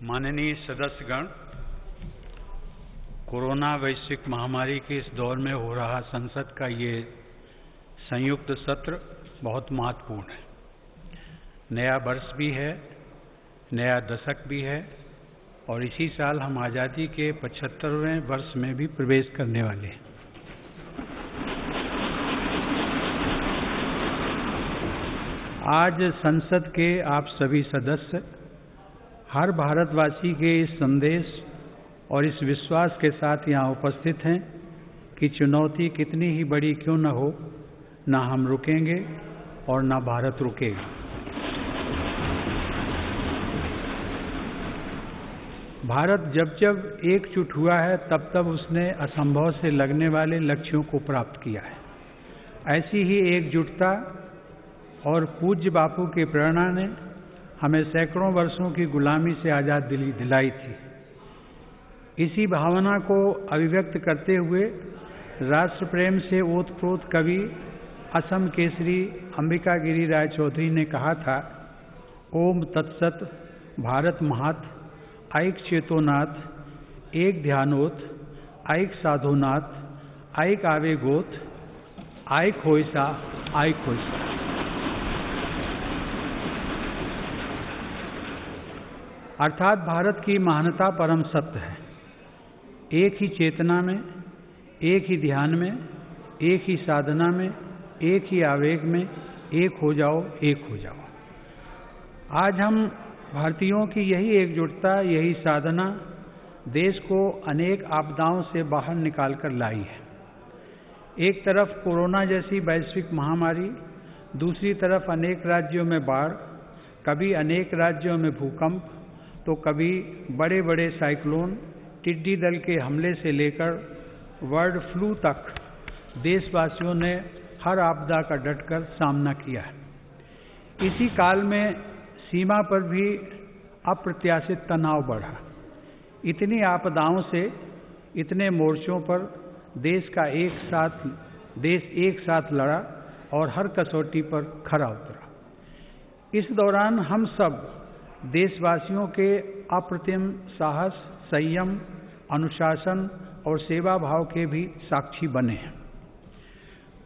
माननीय सदस्यगण, कोरोना वैश्विक महामारी के इस दौर में हो रहा संसद का ये संयुक्त सत्र बहुत महत्वपूर्ण है। नया वर्ष भी है, नया दशक भी है और इसी साल हम आज़ादी के 75वें वर्ष में भी प्रवेश करने वाले हैं। आज संसद के आप सभी सदस्य हर भारतवासी के इस संदेश और इस विश्वास के साथ यहाँ उपस्थित हैं कि चुनौती कितनी ही बड़ी क्यों न हो, न हम रुकेंगे और न भारत रुकेगा। भारत जब जब एकजुट हुआ है तब तब उसने असंभव से लगने वाले लक्ष्यों को प्राप्त किया है। ऐसी ही एकजुटता और पूज्य बापू की प्रेरणा ने हमें सैकड़ों वर्षों की गुलामी से आज़ाद दिलाई थी। इसी भावना को अभिव्यक्त करते हुए राष्ट्र प्रेम से ओतप्रोत कवि असम केसरी अंबिका गिरी राय चौधरी ने कहा था, ओम तत्सत भारत महात ऐक चेतोनाथ एक ध्यानोत ऐक साधोनाथ ऐक आवेगोत ऐक होइसा ऐक होइसा। अर्थात भारत की महानता परम सत्य है। एक ही चेतना में, एक ही ध्यान में, एक ही साधना में, एक ही आवेग में एक हो जाओ, एक हो जाओ। आज हम भारतीयों की यही एकजुटता, यही साधना देश को अनेक आपदाओं से बाहर निकाल कर लाई है। एक तरफ कोरोना जैसी वैश्विक महामारी, दूसरी तरफ अनेक राज्यों में बाढ़, कभी अनेक राज्यों में भूकंप, तो कभी बड़े बड़े साइक्लोन, टिड्डी दल के हमले से लेकर बर्ड फ्लू तक देशवासियों ने हर आपदा का डटकर सामना किया है। इसी काल में सीमा पर भी अप्रत्याशित तनाव बढ़ा। इतनी आपदाओं से, इतने मोर्चों पर देश एक साथ लड़ा और हर कसौटी पर खरा उतरा। इस दौरान हम सब देशवासियों के अप्रतिम साहस, संयम, अनुशासन और सेवा भाव के भी साक्षी बने हैं।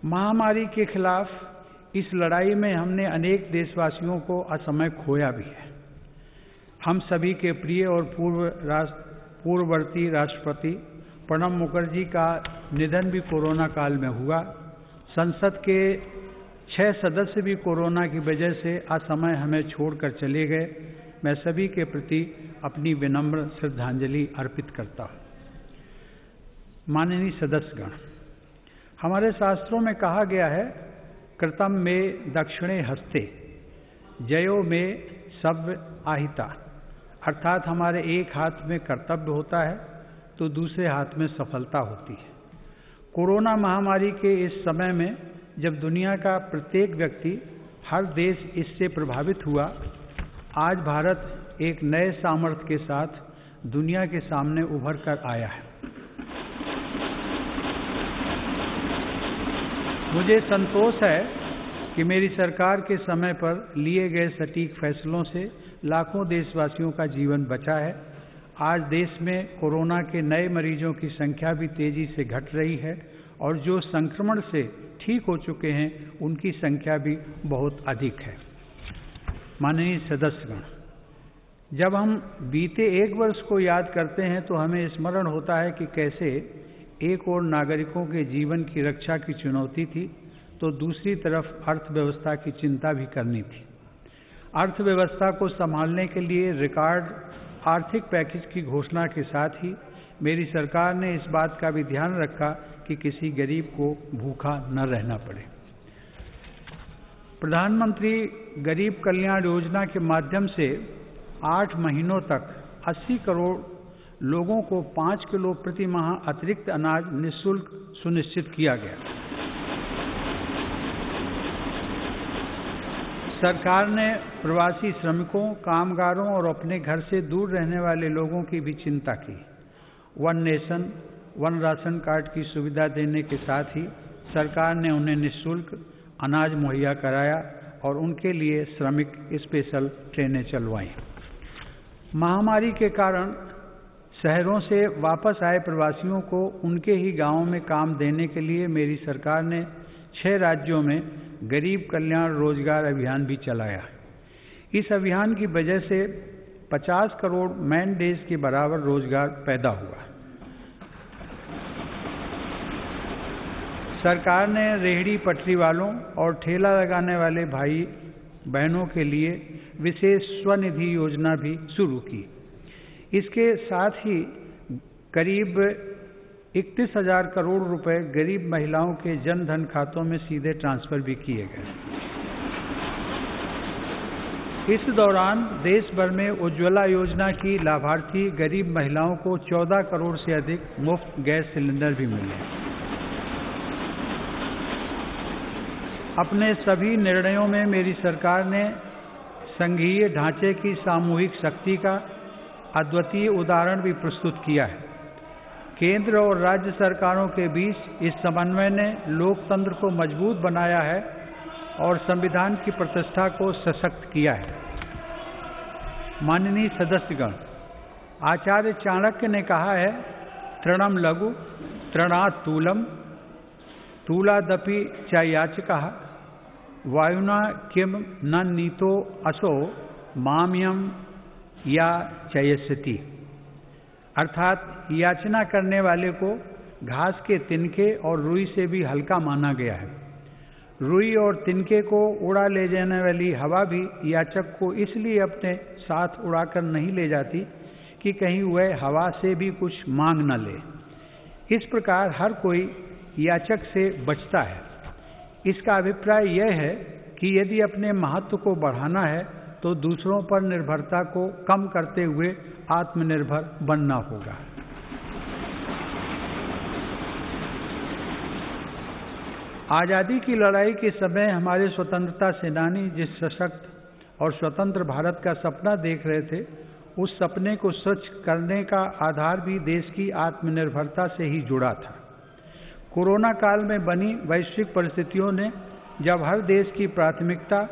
महामारी के खिलाफ इस लड़ाई में हमने अनेक देशवासियों को असमय खोया भी है। हम सभी के प्रिय और पूर्ववर्ती राष्ट्रपति प्रणब मुखर्जी का निधन भी कोरोना काल में हुआ। संसद के 6 सदस्य भी कोरोना की वजह से असमय हमें छोड़कर चले गए। मैं सभी के प्रति अपनी विनम्र श्रद्धांजलि अर्पित करता हूँ। माननीय सदस्यगण, हमारे शास्त्रों में कहा गया है, कृतम में दक्षिणे हस्ते जयो में सव्य आहिता, अर्थात हमारे एक हाथ में कर्तव्य होता है तो दूसरे हाथ में सफलता होती है। कोरोना महामारी के इस समय में जब दुनिया का प्रत्येक व्यक्ति, हर देश इससे प्रभावित हुआ, आज भारत एक नए सामर्थ्य के साथ दुनिया के सामने उभर कर आया है। मुझे संतोष है कि मेरी सरकार के समय पर लिए गए सटीक फैसलों से लाखों देशवासियों का जीवन बचा है। आज देश में कोरोना के नए मरीजों की संख्या भी तेजी से घट रही है और जो संक्रमण से ठीक हो चुके हैं उनकी संख्या भी बहुत अधिक है। माननीय सदस्यगण, जब हम बीते एक वर्ष को याद करते हैं तो हमें स्मरण होता है कि कैसे एक ओर नागरिकों के जीवन की रक्षा की चुनौती थी तो दूसरी तरफ अर्थव्यवस्था की चिंता भी करनी थी। अर्थव्यवस्था को संभालने के लिए रिकॉर्ड आर्थिक पैकेज की घोषणा के साथ ही मेरी सरकार ने इस बात का भी ध्यान रखा कि किसी गरीब को भूखा न रहना पड़े। प्रधानमंत्री गरीब कल्याण योजना के माध्यम से 8 महीनों तक 80 करोड़ लोगों को 5 किलो प्रति माह अतिरिक्त अनाज निःशुल्क सुनिश्चित किया गया। सरकार ने प्रवासी श्रमिकों, कामगारों और अपने घर से दूर रहने वाले लोगों की भी चिंता की। One nation one ration card की सुविधा देने के साथ ही सरकार ने उन्हें निःशुल्क अनाज मुहैया कराया और उनके लिए श्रमिक स्पेशल ट्रेनें चलवाईं। महामारी के कारण शहरों से वापस आए प्रवासियों को उनके ही गांवों में काम देने के लिए मेरी सरकार ने 6 राज्यों में गरीब कल्याण रोजगार अभियान भी चलाया। इस अभियान की वजह से 50 करोड़ मैन डेज के बराबर रोजगार पैदा हुआ। सरकार ने रेहड़ी पटरी वालों और ठेला लगाने वाले भाई बहनों के लिए विशेष स्वनिधि योजना भी शुरू की। इसके साथ ही करीब 31,000 करोड़ रुपए गरीब महिलाओं के जन धन खातों में सीधे ट्रांसफर भी किए गए। इस दौरान देश भर में उज्ज्वला योजना की लाभार्थी गरीब महिलाओं को 14 करोड़ से अधिक मुफ्त गैस सिलेंडर भी मिले। अपने सभी निर्णयों में मेरी सरकार ने संघीय ढांचे की सामूहिक शक्ति का अद्वितीय उदाहरण भी प्रस्तुत किया है। केंद्र और राज्य सरकारों के बीच इस समन्वय ने लोकतंत्र को मजबूत बनाया है और संविधान की प्रतिष्ठा को सशक्त किया है। माननीय सदस्यगण, आचार्य चाणक्य ने कहा है, तृणम लघु तृणात् तूलम तूलादपि च याचकः वायुना किम न नीतो असो माम्यम या चयस्यति। अर्थात याचना करने वाले को घास के तिनके और रुई से भी हल्का माना गया है। रुई और तिनके को उड़ा ले जाने वाली हवा भी याचक को इसलिए अपने साथ उड़ाकर नहीं ले जाती कि कहीं वह हवा से भी कुछ मांग न ले। इस प्रकार हर कोई याचक से बचता है। इसका अभिप्राय यह है कि यदि अपने महत्व को बढ़ाना है तो दूसरों पर निर्भरता को कम करते हुए आत्मनिर्भर बनना होगा। आज़ादी की लड़ाई के समय हमारे स्वतंत्रता सेनानी जिस सशक्त और स्वतंत्र भारत का सपना देख रहे थे, उस सपने को सच करने का आधार भी देश की आत्मनिर्भरता से ही जुड़ा था। कोरोना काल में बनी वैश्विक परिस्थितियों ने जब हर देश की प्राथमिकता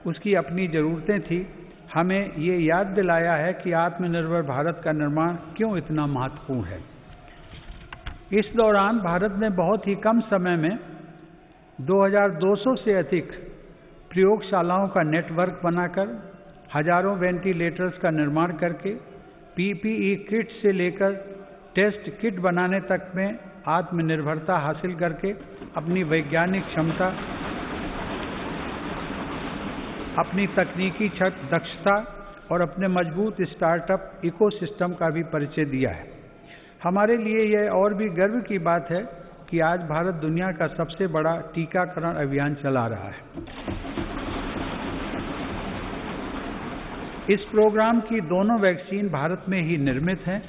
उसकी अपनी ज़रूरतें थी, हमें ये याद दिलाया है कि आत्मनिर्भर भारत का निर्माण क्यों इतना महत्वपूर्ण है। इस दौरान भारत ने बहुत ही कम समय में 2200 से अधिक प्रयोगशालाओं का नेटवर्क बनाकर हजारों वेंटिलेटर्स का निर्माण करके पीपीई किट से लेकर टेस्ट किट बनाने तक में आत्मनिर्भरता हासिल करके अपनी वैज्ञानिक क्षमता, अपनी तकनीकी दक्षता और अपने मजबूत स्टार्टअप इकोसिस्टम का भी परिचय दिया है। हमारे लिए यह और भी गर्व की बात है कि आज भारत दुनिया का सबसे बड़ा टीकाकरण अभियान चला रहा है। इस प्रोग्राम की दोनों वैक्सीन भारत में ही निर्मित हैं।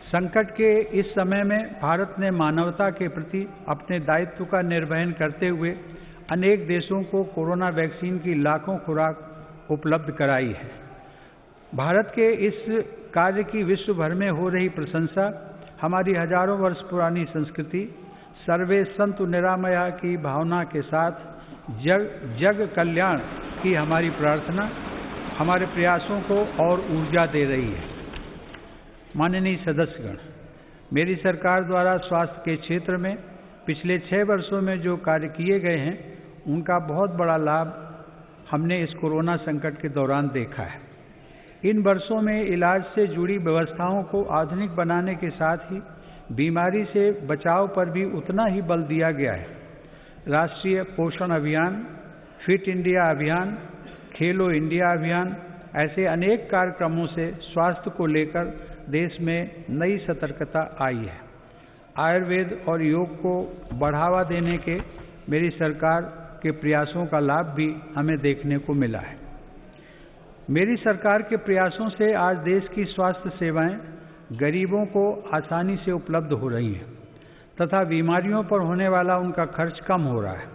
संकट के इस समय में भारत ने मानवता के प्रति अपने दायित्व का निर्वहन करते हुए अनेक देशों को कोरोना वैक्सीन की लाखों खुराक उपलब्ध कराई है। भारत के इस कार्य की विश्व भर में हो रही प्रशंसा हमारी हजारों वर्ष पुरानी संस्कृति सर्वे संतु निरामया की भावना के साथ जग कल्याण की हमारी प्रार्थना हमारे प्रयासों को और ऊर्जा दे रही है। माननीय सदस्यगण, मेरी सरकार द्वारा स्वास्थ्य के क्षेत्र में पिछले 6 वर्षों में जो कार्य किए गए हैं उनका बहुत बड़ा लाभ हमने इस कोरोना संकट के दौरान देखा है। इन वर्षों में इलाज से जुड़ी व्यवस्थाओं को आधुनिक बनाने के साथ ही बीमारी से बचाव पर भी उतना ही बल दिया गया है। राष्ट्रीय पोषण अभियान, फिट इंडिया अभियान, खेलो इंडिया अभियान, ऐसे अनेक कार्यक्रमों से स्वास्थ्य को लेकर देश में नई सतर्कता आई है। आयुर्वेद और योग को बढ़ावा देने के मेरी सरकार के प्रयासों का लाभ भी हमें देखने को मिला है। मेरी सरकार के प्रयासों से आज देश की स्वास्थ्य सेवाएं गरीबों को आसानी से उपलब्ध हो रही हैं तथा बीमारियों पर होने वाला उनका खर्च कम हो रहा है।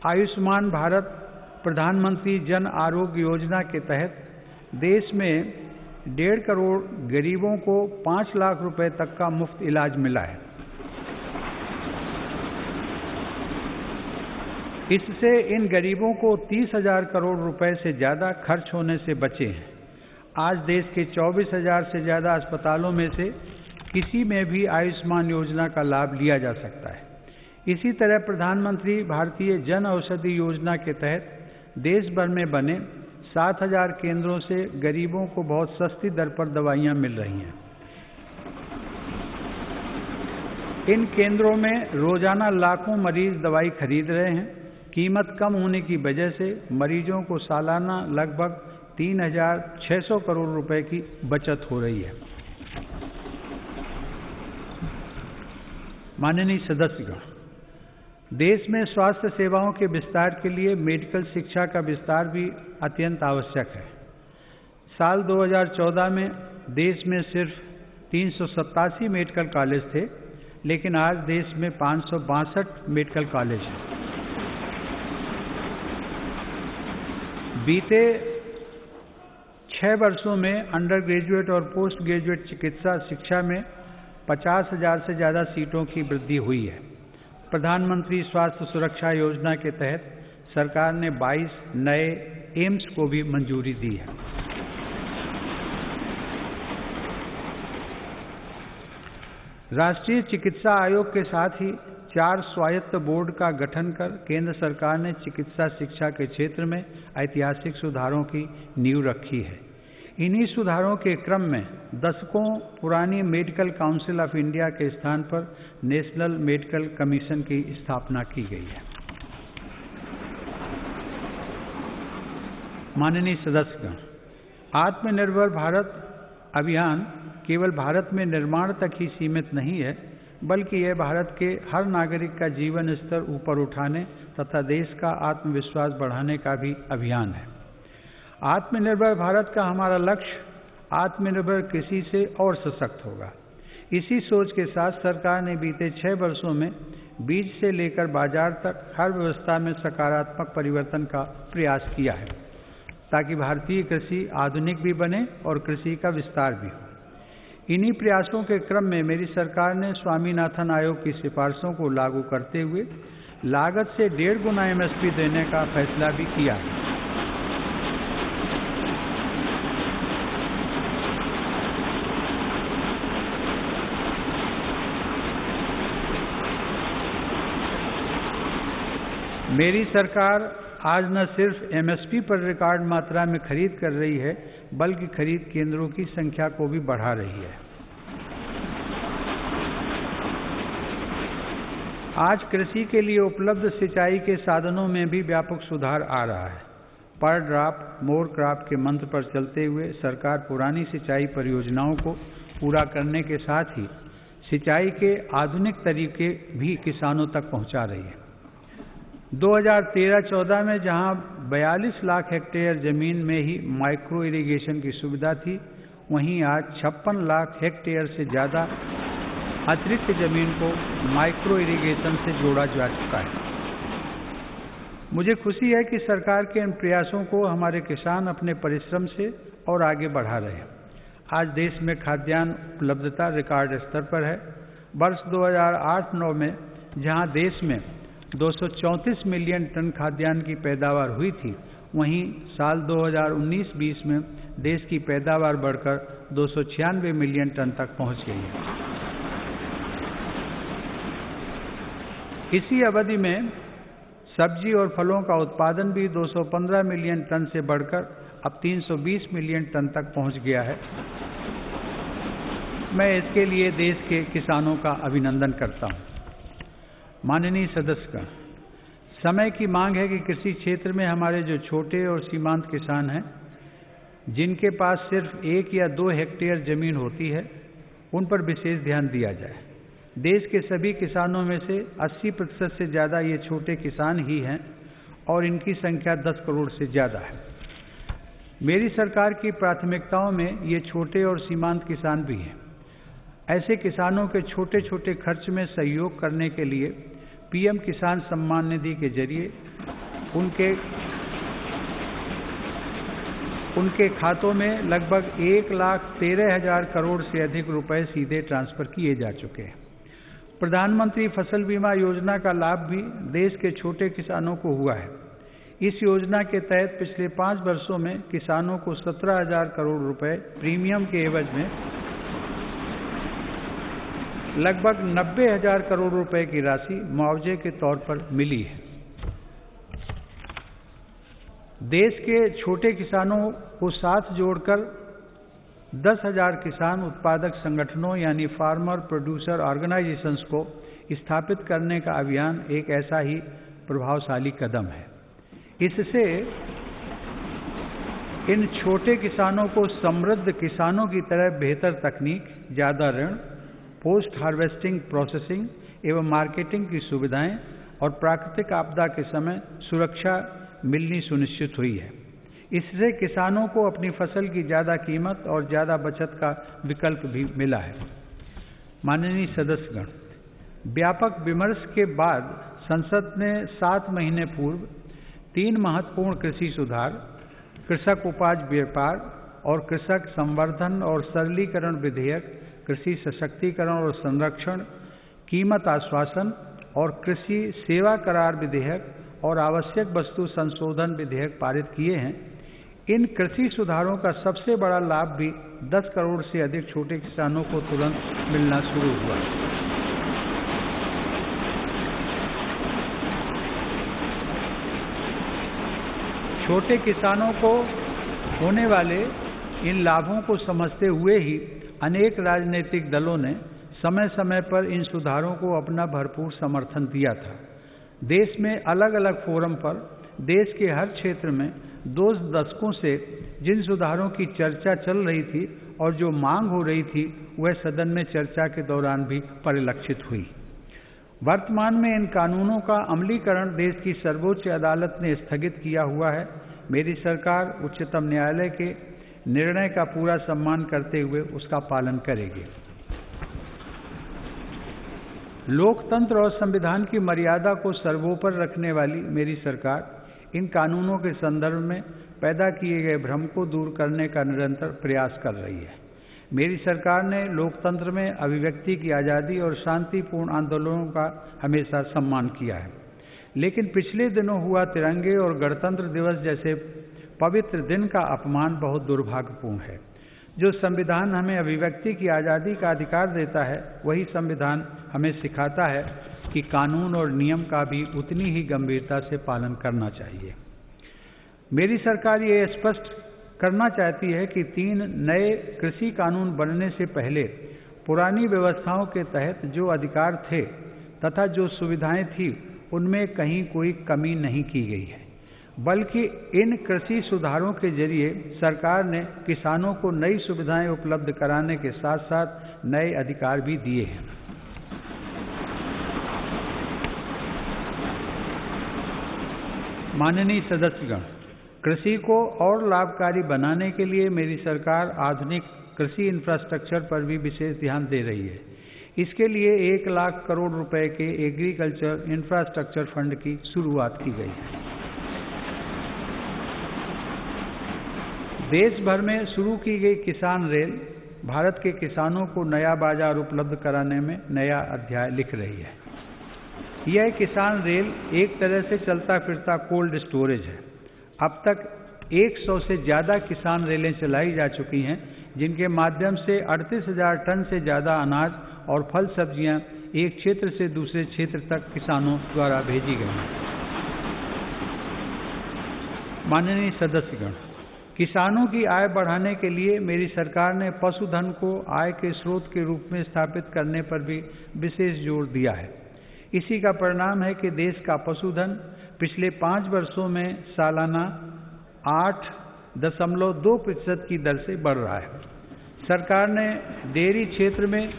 आयुष्मान भारत प्रधानमंत्री जन आरोग्य योजना के तहत देश में 1.5 करोड़ गरीबों को 5 लाख रुपए तक का मुफ्त इलाज मिला है। इससे इन गरीबों को 30,000 करोड़ रुपए से ज़्यादा खर्च होने से बचे हैं। आज देश के 24,000 से ज़्यादा अस्पतालों में से किसी में भी आयुष्मान योजना का लाभ लिया जा सकता है। इसी तरह प्रधानमंत्री भारतीय जन औषधि योजना के तहत देश भर में बने 7,000 केंद्रों से गरीबों को बहुत सस्ती दर पर दवाइयाँ मिल रही हैं। इन केंद्रों में रोजाना लाखों मरीज दवाई खरीद रहे हैं। कीमत कम होने की वजह से मरीजों को सालाना लगभग 3,600 करोड़ रुपए की बचत हो रही है। माननीय सदस्यगण, देश में स्वास्थ्य सेवाओं के विस्तार के लिए मेडिकल शिक्षा का विस्तार भी अत्यंत आवश्यक है। साल 2014 में देश में सिर्फ 387 मेडिकल कॉलेज थे, लेकिन आज देश में 562 मेडिकल कॉलेज हैं। बीते 6 वर्षों में अंडर ग्रेजुएट और पोस्ट ग्रेजुएट चिकित्सा शिक्षा में 50,000 से ज़्यादा सीटों की वृद्धि हुई है। प्रधानमंत्री स्वास्थ्य सुरक्षा योजना के तहत सरकार ने 22 नए एम्स को भी मंजूरी दी है। राष्ट्रीय चिकित्सा आयोग के साथ ही 4 स्वायत्त बोर्ड का गठन कर केंद्र सरकार ने चिकित्सा शिक्षा के क्षेत्र में ऐतिहासिक सुधारों की नींव रखी है। इन्हीं सुधारों के क्रम में दशकों पुरानी मेडिकल काउंसिल ऑफ इंडिया के स्थान पर नेशनल मेडिकल कमीशन की स्थापना की गई है। माननीय सदस्यगण, आत्मनिर्भर भारत अभियान केवल भारत में निर्माण तक ही सीमित नहीं है, बल्कि यह भारत के हर नागरिक का जीवन स्तर ऊपर उठाने तथा देश का आत्मविश्वास बढ़ाने का भी अभियान है। आत्मनिर्भर भारत का हमारा लक्ष्य आत्मनिर्भर कृषि से और सशक्त होगा। इसी सोच के साथ सरकार ने बीते 6 वर्षों में बीज से लेकर बाजार तक हर व्यवस्था में सकारात्मक परिवर्तन का प्रयास किया है, ताकि भारतीय कृषि आधुनिक भी बने और कृषि का विस्तार भी हो। इन्हीं प्रयासों के क्रम में मेरी सरकार ने स्वामीनाथन आयोग की सिफारिशों को लागू करते हुए लागत से 1.5 गुना MSP देने का फैसला भी किया है। मेरी सरकार आज न सिर्फ MSP पर रिकॉर्ड मात्रा में खरीद कर रही है, बल्कि खरीद केंद्रों की संख्या को भी बढ़ा रही है। आज कृषि के लिए उपलब्ध सिंचाई के साधनों में भी व्यापक सुधार आ रहा है। पर ड्रॉप मोर क्रॉप के मंत्र पर चलते हुए सरकार पुरानी सिंचाई परियोजनाओं को पूरा करने के साथ ही सिंचाई के आधुनिक तरीके भी किसानों तक पहुंचा रही है। 2013-14 में जहां 42 लाख हेक्टेयर जमीन में ही माइक्रो इरिगेशन की सुविधा थी, वहीं आज 56 लाख हेक्टेयर से ज़्यादा अतिरिक्त जमीन को माइक्रो इरिगेशन से जोड़ा जा चुका है। मुझे खुशी है कि सरकार के इन प्रयासों को हमारे किसान अपने परिश्रम से और आगे बढ़ा रहे हैं। आज देश में खाद्यान्न उपलब्धता रिकॉर्ड स्तर पर है। वर्ष 2008-9 में जहां देश में 234 मिलियन टन खाद्यान्न की पैदावार हुई थी, वहीं साल 2019-20 में देश की पैदावार बढ़कर 296 मिलियन टन तक पहुंच गई है। इसी अवधि में सब्जी और फलों का उत्पादन भी 215 मिलियन टन से बढ़कर अब 320 मिलियन टन तक पहुंच गया है। मैं इसके लिए देश के किसानों का अभिनंदन करता हूं। माननीय सदस्यगण, समय की मांग है कि कृषि क्षेत्र में हमारे जो छोटे और सीमांत किसान हैं, जिनके पास सिर्फ 1 या 2 हेक्टेयर जमीन होती है, उन पर विशेष ध्यान दिया जाए। देश के सभी किसानों में से 80% से ज़्यादा ये छोटे किसान ही हैं और इनकी संख्या 10 करोड़ से ज़्यादा है। मेरी सरकार की प्राथमिकताओं में ये छोटे और सीमांत किसान भी हैं। ऐसे किसानों के छोटे छोटे खर्च में सहयोग करने के लिए पीएम किसान सम्मान निधि के जरिए उनके खातों में लगभग 1,13,000 करोड़ से अधिक रुपए सीधे ट्रांसफर किए जा चुके हैं। प्रधानमंत्री फसल बीमा योजना का लाभ भी देश के छोटे किसानों को हुआ है। इस योजना के तहत पिछले 5 वर्षों में किसानों को 17,000 करोड़ रुपए प्रीमियम के एवज में लगभग 90,000 करोड़ रुपए की राशि मुआवजे के तौर पर मिली है। देश के छोटे किसानों को साथ जोड़कर 10,000 किसान उत्पादक संगठनों यानी फार्मर प्रोड्यूसर ऑर्गेनाइजेशंस को स्थापित करने का अभियान एक ऐसा ही प्रभावशाली कदम है। इससे इन छोटे किसानों को समृद्ध किसानों की तरह बेहतर तकनीक, ज़्यादा ऋण, पोस्ट हार्वेस्टिंग प्रोसेसिंग एवं मार्केटिंग की सुविधाएं और प्राकृतिक आपदा के समय सुरक्षा मिलनी सुनिश्चित हुई है। इससे किसानों को अपनी फसल की ज़्यादा कीमत और ज़्यादा बचत का विकल्प भी मिला है। माननीय सदस्यगण, व्यापक विमर्श के बाद संसद ने 7 महीने पूर्व 3 महत्वपूर्ण कृषि सुधार, कृषक उपज व्यापार और कृषक संवर्धन और सरलीकरण विधेयक, कृषि सशक्तिकरण और संरक्षण, कीमत आश्वासन और कृषि सेवा करार विधेयक और आवश्यक वस्तु संशोधन विधेयक पारित किए हैं। इन कृषि सुधारों का सबसे बड़ा लाभ भी 10 करोड़ से अधिक छोटे किसानों को तुरंत मिलना शुरू हुआ। छोटे किसानों को होने वाले इन लाभों को समझते हुए ही अनेक राजनीतिक दलों ने समय समय पर इन सुधारों को अपना भरपूर समर्थन दिया था। देश में अलग अलग फोरम पर देश के हर क्षेत्र में 2 दशकों से जिन सुधारों की चर्चा चल रही थी और जो मांग हो रही थी, वह सदन में चर्चा के दौरान भी परिलक्षित हुई। वर्तमान में इन कानूनों का अमलीकरण देश की सर्वोच्च अदालत ने स्थगित किया हुआ है। मेरी सरकार उच्चतम न्यायालय के निर्णय का पूरा सम्मान करते हुए उसका पालन करेगी। लोकतंत्र और संविधान की मर्यादा को सर्वोपरि रखने वाली मेरी सरकार इन कानूनों के संदर्भ में पैदा किए गए भ्रम को दूर करने का निरंतर प्रयास कर रही है। मेरी सरकार ने लोकतंत्र में अभिव्यक्ति की आज़ादी और शांतिपूर्ण आंदोलनों का हमेशा सम्मान किया है, लेकिन पिछले दिनों हुआ तिरंगे और गणतंत्र दिवस जैसे पवित्र दिन का अपमान बहुत दुर्भाग्यपूर्ण है। जो संविधान हमें अभिव्यक्ति की आज़ादी का अधिकार देता है, वही संविधान हमें सिखाता है कि कानून और नियम का भी उतनी ही गंभीरता से पालन करना चाहिए। मेरी सरकार ये स्पष्ट करना चाहती है कि 3 नए कृषि कानून बनने से पहले पुरानी व्यवस्थाओं के तहत जो अधिकार थे तथा जो सुविधाएं थी, उनमें कहीं कोई कमी नहीं की गई है। बल्कि इन कृषि सुधारों के जरिए सरकार ने किसानों को नई सुविधाएं उपलब्ध कराने के साथ साथ नए अधिकार भी दिए हैं। माननीय सदस्यगण, कृषि को और लाभकारी बनाने के लिए मेरी सरकार आधुनिक कृषि इंफ्रास्ट्रक्चर पर भी विशेष ध्यान दे रही है। इसके लिए 1 लाख करोड़ रुपए के एग्रीकल्चर इंफ्रास्ट्रक्चर फंड की शुरुआत की गई है। देश भर में शुरू की गई किसान रेल भारत के किसानों को नया बाजार उपलब्ध कराने में नया अध्याय लिख रही है। यह किसान रेल एक तरह से चलता फिरता कोल्ड स्टोरेज है। अब तक 100 से ज़्यादा किसान रेलें चलाई जा चुकी हैं, जिनके माध्यम से 38,000 टन से ज़्यादा अनाज और फल सब्जियां एक क्षेत्र से दूसरे क्षेत्र तक किसानों द्वारा भेजी गई हैं। माननीय सदस्यगण, किसानों की आय बढ़ाने के लिए मेरी सरकार ने पशुधन को आय के स्रोत के रूप में स्थापित करने पर भी विशेष जोर दिया है। इसी का परिणाम है कि देश का पशुधन पिछले 5 वर्षों में सालाना 8.2% की दर से बढ़ रहा है। सरकार ने डेयरी क्षेत्र में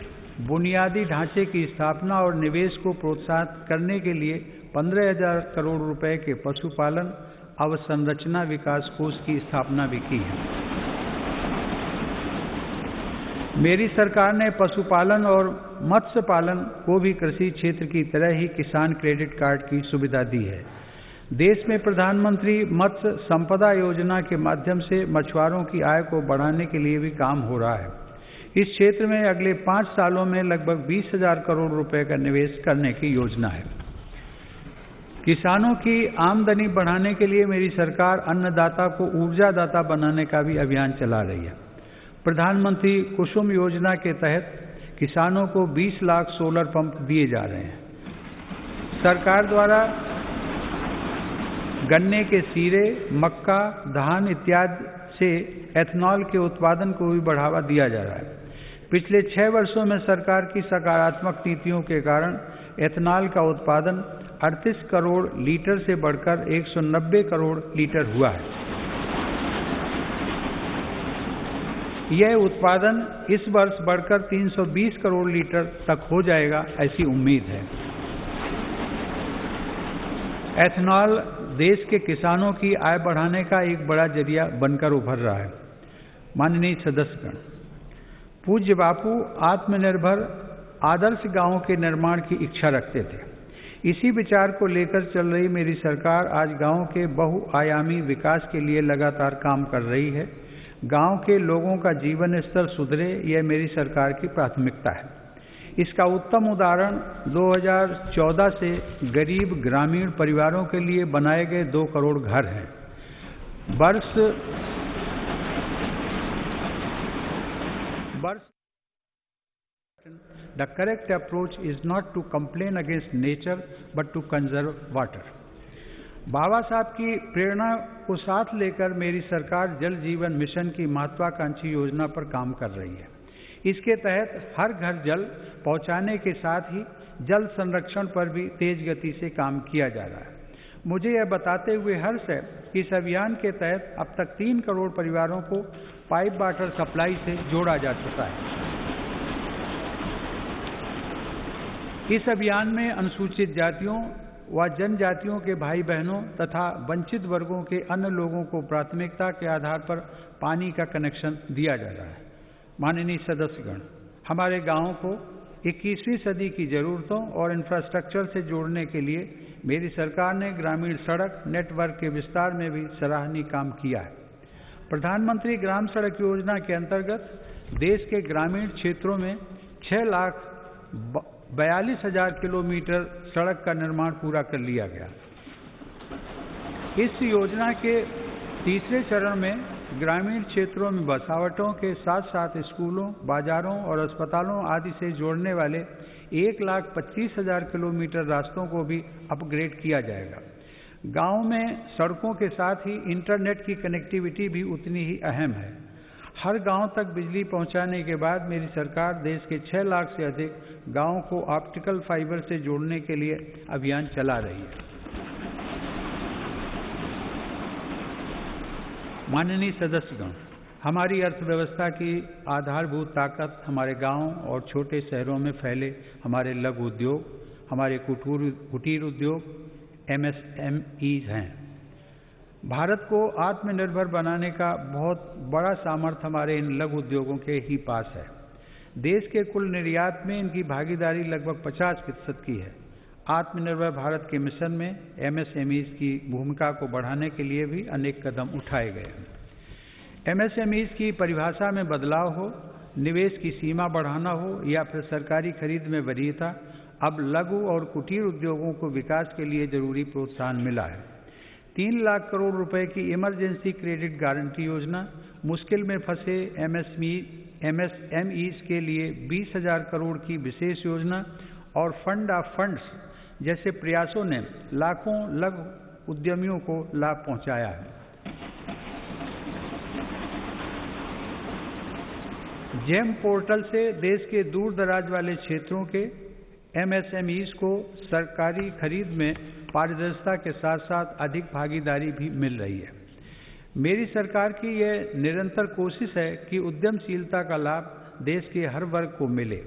बुनियादी ढांचे की स्थापना और निवेश को प्रोत्साहित करने के लिए 15,000 करोड़ रुपए के पशुपालन अवसंरचना विकास कोष की स्थापना भी की है। मेरी सरकार ने पशुपालन और मत्स्य पालन को भी कृषि क्षेत्र की तरह ही किसान क्रेडिट कार्ड की सुविधा दी है। देश में प्रधानमंत्री मत्स्य संपदा योजना के माध्यम से मछुआरों की आय को बढ़ाने के लिए भी काम हो रहा है। इस क्षेत्र में अगले 5 सालों में लगभग 20,000 करोड़ रुपए का निवेश करने की योजना है। किसानों की आमदनी बढ़ाने के लिए मेरी सरकार अन्नदाता को ऊर्जादाता बनाने का भी अभियान चला रही है। प्रधानमंत्री कुसुम योजना के तहत किसानों को 20 लाख सोलर पंप दिए जा रहे हैं। सरकार द्वारा गन्ने के सीरे, मक्का, धान इत्यादि से एथनॉल के उत्पादन को भी बढ़ावा दिया जा रहा है। पिछले 6 वर्षों में सरकार की सकारात्मक नीतियों के कारण एथनॉल का उत्पादन 38 करोड़ लीटर से बढ़कर 190 करोड़ लीटर हुआ है। यह उत्पादन इस वर्ष बढ़कर 320 करोड़ लीटर तक हो जाएगा, ऐसी उम्मीद है। एथनॉल देश के किसानों की आय बढ़ाने का एक बड़ा जरिया बनकर उभर रहा है। माननीय सदस्यगण, पूज्य बापू आत्मनिर्भर आदर्श गांवों के निर्माण की इच्छा रखते थे। इसी विचार को लेकर चल रही मेरी सरकार आज गांव के बहुआयामी विकास के लिए लगातार काम कर रही है। गांव के लोगों का जीवन स्तर सुधरे, यह मेरी सरकार की प्राथमिकता है। इसका उत्तम उदाहरण 2014 से गरीब ग्रामीण परिवारों के लिए बनाए गए 2 करोड़ घर हैं। The correct approach is not to complain against nature, but to conserve water. बाबा साहब की प्रेरणा को साथ लेकर मेरी सरकार जल जीवन मिशन की महत्वाकांक्षी योजना पर काम कर रही है। इसके तहत हर घर जल पहुंचाने के साथ ही जल संरक्षण पर भी तेज गति से काम किया जा रहा है। मुझे यह बताते हुए हर्ष है कि इस अभियान के तहत अब तक 3 करोड़ परिवारों को पाइप वाटर सप्लाई से जोड़ा जा चुका है। इस अभियान में अनुसूचित जातियों व जनजातियों के भाई बहनों तथा वंचित वर्गों के अन्य लोगों को प्राथमिकता के आधार पर पानी का कनेक्शन दिया जा रहा है। माननीय सदस्यगण, हमारे गांवों को 21वीं सदी की जरूरतों और इंफ्रास्ट्रक्चर से जोड़ने के लिए मेरी सरकार ने ग्रामीण सड़क नेटवर्क के विस्तार में भी सराहनीय काम किया है। प्रधानमंत्री ग्राम सड़क योजना के अंतर्गत देश के ग्रामीण क्षेत्रों में 6,42,000 किलोमीटर सड़क का निर्माण पूरा कर लिया गया। इस योजना के तीसरे चरण में ग्रामीण क्षेत्रों में बसावटों के साथ साथ स्कूलों, बाजारों और अस्पतालों आदि से जोड़ने वाले 1,25,000 किलोमीटर रास्तों को भी अपग्रेड किया जाएगा। गांव में सड़कों के साथ ही इंटरनेट की कनेक्टिविटी भी उतनी ही अहम है। हर गांव तक बिजली पहुंचाने के बाद मेरी सरकार देश के 6 लाख से अधिक गांवों को ऑप्टिकल फाइबर से जोड़ने के लिए अभियान चला रही है। माननीय सदस्यगण, हमारी अर्थव्यवस्था की आधारभूत ताकत हमारे गांव और छोटे शहरों में फैले हमारे लघु उद्योग, हमारे कुटीर उद्योग MSMEs हैं। भारत को आत्मनिर्भर बनाने का बहुत बड़ा सामर्थ्य हमारे इन लघु उद्योगों के ही पास है। देश के कुल निर्यात में इनकी भागीदारी लगभग 50% की है। आत्मनिर्भर भारत के मिशन में MSMEs की भूमिका को बढ़ाने के लिए भी अनेक कदम उठाए गए हैं। MSMEs की परिभाषा में बदलाव हो, निवेश की सीमा बढ़ाना हो या फिर सरकारी खरीद में वरीयता, अब लघु और कुटीर उद्योगों को विकास के लिए जरूरी प्रोत्साहन मिला है। 3 लाख करोड़ रुपए की इमरजेंसी क्रेडिट गारंटी योजना, मुश्किल में फंसे MSMEs के लिए 20,000 करोड़ की विशेष योजना और फंड ऑफ फंड्स जैसे प्रयासों ने लाखों लघु उद्यमियों को लाभ पहुंचाया है। जेम पोर्टल से देश के दूर दराज वाले क्षेत्रों के MSMEs को सरकारी खरीद में पारदर्शिता के साथ साथ अधिक भागीदारी भी मिल रही है। मेरी सरकार की यह निरंतर कोशिश है कि उद्यमशीलता का लाभ देश के हर वर्ग को मिले।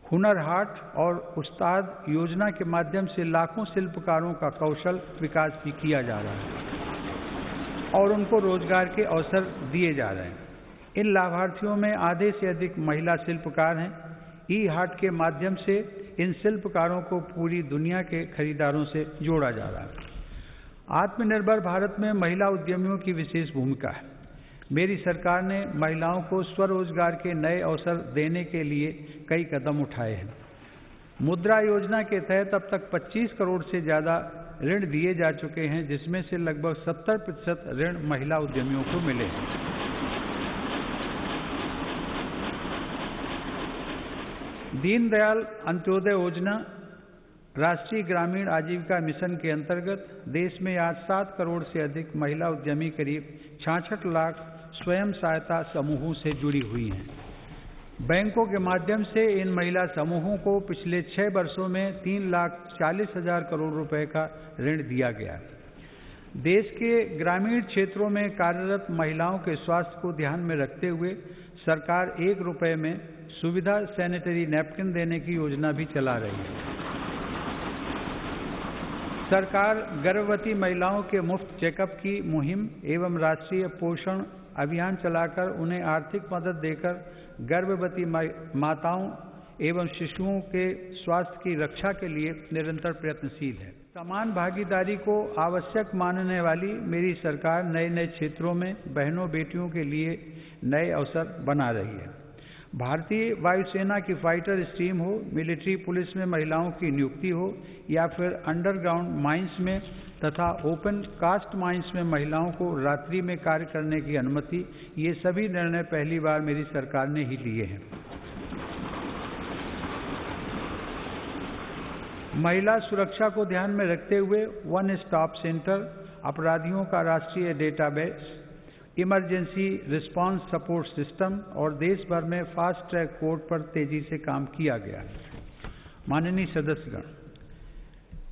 हुनर हाट और उस्ताद योजना के माध्यम से लाखों शिल्पकारों का कौशल विकास भी किया जा रहा है और उनको रोजगार के अवसर दिए जा रहे हैं। इन लाभार्थियों में आधे से अधिक महिला शिल्पकार हैं। ई-हाट के माध्यम से इन शिल्पकारों को पूरी दुनिया के खरीदारों से जोड़ा जा रहा है। आत्मनिर्भर भारत में महिला उद्यमियों की विशेष भूमिका है। मेरी सरकार ने महिलाओं को स्वरोजगार के नए अवसर देने के लिए कई कदम उठाए हैं। मुद्रा योजना के तहत अब तक 25 करोड़ से ज़्यादा ऋण दिए जा चुके हैं, जिसमें से लगभग 70% ऋण महिला उद्यमियों को मिले हैं। दीनदयाल अंत्योदय योजना राष्ट्रीय ग्रामीण आजीविका मिशन के अंतर्गत देश में आज 7 करोड़ से अधिक महिला उद्यमी करीब 66 लाख स्वयं सहायता समूहों से जुड़ी हुई हैं। बैंकों के माध्यम से इन महिला समूहों को पिछले 6 वर्षों में 3,40,000 करोड़ रुपए का ऋण दिया गया। देश के ग्रामीण क्षेत्रों में कार्यरत महिलाओं के स्वास्थ्य को ध्यान में रखते हुए सरकार 1 रुपए में सुविधा सैनिटरी नैपकिन देने की योजना भी चला रही है। सरकार गर्भवती महिलाओं के मुफ्त चेकअप की मुहिम एवं राष्ट्रीय पोषण अभियान चलाकर उन्हें आर्थिक मदद देकर गर्भवती माताओं एवं शिशुओं के स्वास्थ्य की रक्षा के लिए निरंतर प्रयत्नशील है। समान भागीदारी को आवश्यक मानने वाली मेरी सरकार नए नए क्षेत्रों में बहनों बेटियों के लिए नए अवसर बना रही है। भारतीय वायुसेना की फाइटर स्ट्रीम हो, मिलिट्री पुलिस में महिलाओं की नियुक्ति हो या फिर अंडरग्राउंड माइंस में तथा ओपन कास्ट माइंस में महिलाओं को रात्रि में कार्य करने की अनुमति, ये सभी निर्णय पहली बार मेरी सरकार ने ही लिए हैं। महिला सुरक्षा को ध्यान में रखते हुए वन स्टॉप सेंटर, अपराधियों का राष्ट्रीय database, emergency response support system और देश भर में फास्ट ट्रैक कोर्ट पर तेजी से काम किया गया। माननीय सदस्यगण,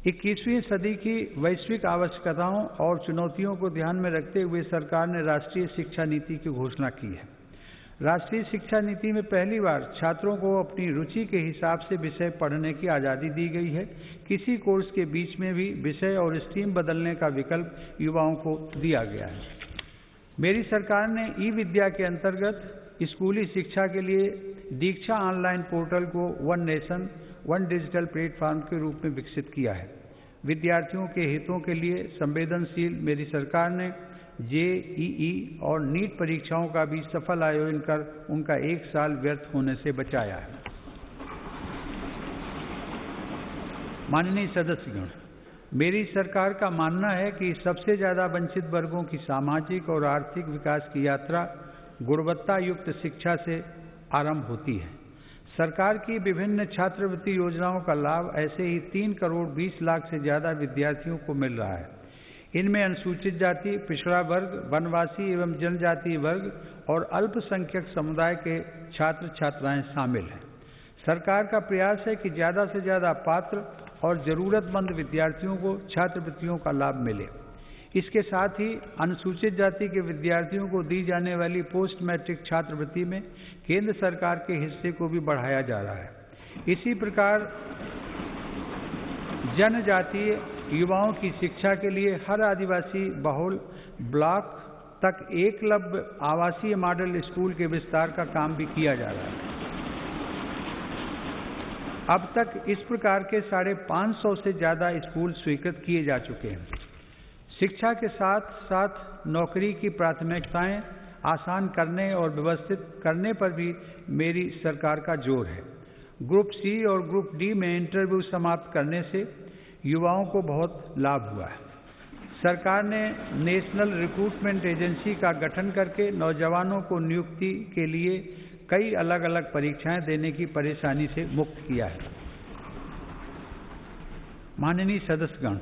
21वीं सदी की वैश्विक आवश्यकताओं और चुनौतियों को ध्यान में रखते हुए सरकार ने राष्ट्रीय शिक्षा नीति की घोषणा की है। राष्ट्रीय शिक्षा नीति में पहली बार छात्रों को अपनी रुचि के हिसाब से विषय पढ़ने की आज़ादी दी गई है। किसी कोर्स के बीच में भी विषय और स्ट्रीम बदलने का विकल्प युवाओं को दिया गया है। मेरी सरकार ने ई-विद्या के अंतर्गत स्कूली शिक्षा के लिए दीक्षा ऑनलाइन पोर्टल को one nation one digital platform के रूप में विकसित किया है। विद्यार्थियों के हितों के लिए संवेदनशील मेरी सरकार ने JEE और नीट परीक्षाओं का भी सफल आयोजन कर उनका 1 साल व्यर्थ होने से बचाया है। माननीय सदस्यगण, मेरी सरकार का मानना है कि सबसे ज़्यादा वंचित वर्गों की सामाजिक और आर्थिक विकास की यात्रा गुणवत्ता युक्त शिक्षा से आरंभ होती है। सरकार की विभिन्न छात्रवृत्ति योजनाओं का लाभ ऐसे ही 3 करोड़ 20 लाख से ज़्यादा विद्यार्थियों को मिल रहा है। इनमें अनुसूचित जाति, पिछड़ा वर्ग, वनवासी एवं जनजातीय वर्ग और अल्पसंख्यक समुदाय के छात्र छात्राएं शामिल हैं। सरकार का प्रयास है कि ज़्यादा से ज़्यादा पात्र और ज़रूरतमंद विद्यार्थियों को छात्रवृत्तियों का लाभ मिले। इसके साथ ही अनुसूचित जाति के विद्यार्थियों को दी जाने वाली पोस्ट मैट्रिक छात्रवृत्ति में केंद्र सरकार के हिस्से को भी बढ़ाया जा रहा है। इसी प्रकार जनजातीय युवाओं की शिक्षा के लिए हर आदिवासी बहुल ब्लॉक तक एकलव्य आवासीय मॉडल स्कूल के विस्तार का काम भी किया जा रहा है। अब तक इस प्रकार के 550 से ज़्यादा स्कूल स्वीकृत किए जा चुके हैं। शिक्षा के साथ साथ नौकरी की प्राथमिकताएं आसान करने और व्यवस्थित करने पर भी मेरी सरकार का जोर है। ग्रुप सी और ग्रुप डी में इंटरव्यू समाप्त करने से युवाओं को बहुत लाभ हुआ है। सरकार ने नेशनल रिक्रूटमेंट एजेंसी का गठन करके नौजवानों को नियुक्ति के लिए कई अलग अलग परीक्षाएं देने की परेशानी से मुक्त किया है। माननीय सदस्यगण,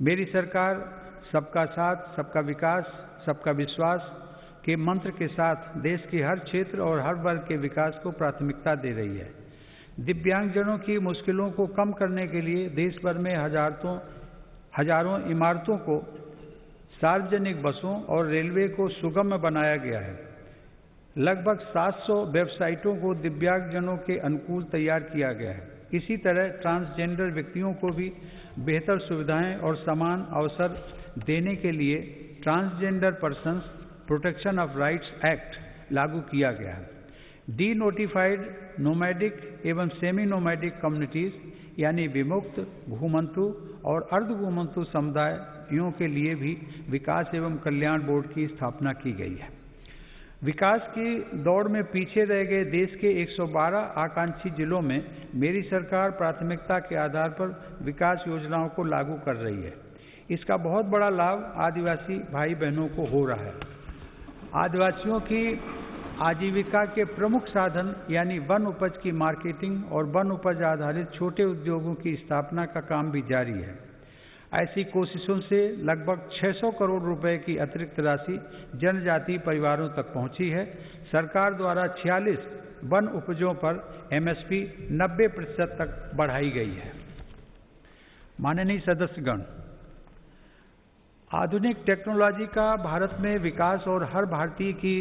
मेरी सरकार सबका साथ, सबका विकास, सबका विश्वास के मंत्र के साथ देश के हर क्षेत्र और हर वर्ग के विकास को प्राथमिकता दे रही है। दिव्यांगजनों की मुश्किलों को कम करने के लिए देश भर में हजारों इमारतों को, सार्वजनिक बसों और रेलवे को सुगम बनाया गया है। लगभग 700 वेबसाइटों को दिव्यांगजनों के अनुकूल तैयार किया गया है। इसी तरह ट्रांसजेंडर व्यक्तियों को भी बेहतर सुविधाएं और समान अवसर देने के लिए transgender persons protection of rights act लागू किया गया है। डी नोटिफाइड नोमैडिक एवं सेमी नोमैडिक कम्युनिटीज यानी विमुक्त, घुमंतु और अर्ध घुमंतु समुदायों के लिए भी विकास एवं कल्याण बोर्ड की स्थापना की गई है। विकास की दौड़ में पीछे रह गए देश के 112 आकांक्षी जिलों में मेरी सरकार प्राथमिकता के आधार पर विकास योजनाओं को लागू कर रही है। इसका बहुत बड़ा लाभ आदिवासी भाई बहनों को हो रहा है। आदिवासियों की आजीविका के प्रमुख साधन यानी वन उपज की मार्केटिंग और वन उपज आधारित छोटे उद्योगों की स्थापना का काम भी जारी है। ऐसी कोशिशों से लगभग 600 करोड़ रुपए की अतिरिक्त राशि जनजातीय परिवारों तक पहुंची है। सरकार द्वारा 46 वन उपजों पर एमएसपी 90% तक बढ़ाई गई है। माननीय सदस्यगण, आधुनिक टेक्नोलॉजी का भारत में विकास और हर भारतीय की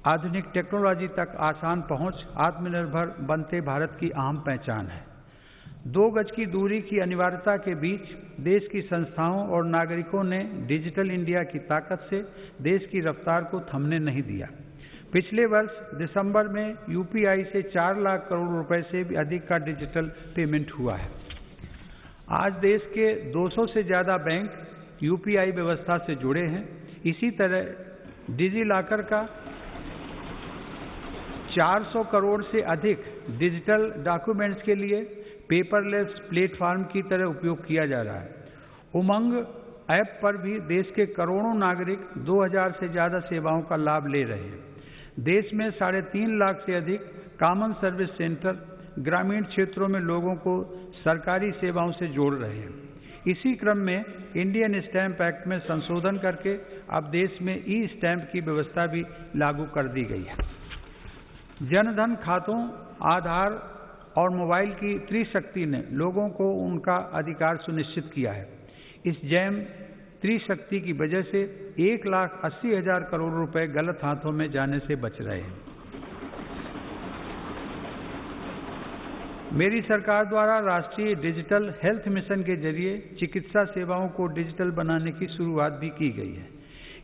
आधुनिक टेक्नोलॉजी तक आसान पहुंच आत्मनिर्भर बनते भारत की अहम पहचान है। 2 गज की दूरी की अनिवार्यता के बीच देश की संस्थाओं और नागरिकों ने डिजिटल इंडिया की ताकत से देश की रफ्तार को थमने नहीं दिया। पिछले वर्ष दिसंबर में यूपीआई से 4 लाख करोड़ रुपए से भी अधिक का डिजिटल पेमेंट हुआ है। आज देश के 200 से ज़्यादा बैंक यूपीआई व्यवस्था से जुड़े हैं। इसी तरह डिजिलॉकर का 400 करोड़ से अधिक डिजिटल डॉक्यूमेंट्स के लिए पेपरलेस प्लेटफॉर्म की तरह उपयोग किया जा रहा है। उमंग ऐप पर भी देश के करोड़ों नागरिक 2000 से ज़्यादा सेवाओं का लाभ ले रहे हैं। देश में 3.5 लाख से अधिक कॉमन सर्विस सेंटर ग्रामीण क्षेत्रों में लोगों को सरकारी सेवाओं से जोड़ रहे हैं। इसी क्रम में इंडियन स्टैंप एक्ट में संशोधन करके अब देश में ई स्टैंप की व्यवस्था भी लागू कर दी गई है। जनधन खातों, आधार और मोबाइल की त्रिशक्ति ने लोगों को उनका अधिकार सुनिश्चित किया है। इस जैम त्रिशक्ति की वजह से 1,80,000 करोड़ रुपए गलत हाथों में जाने से बच रहे हैं। मेरी सरकार द्वारा राष्ट्रीय डिजिटल हेल्थ मिशन के जरिए चिकित्सा सेवाओं को डिजिटल बनाने की शुरुआत भी की गई है।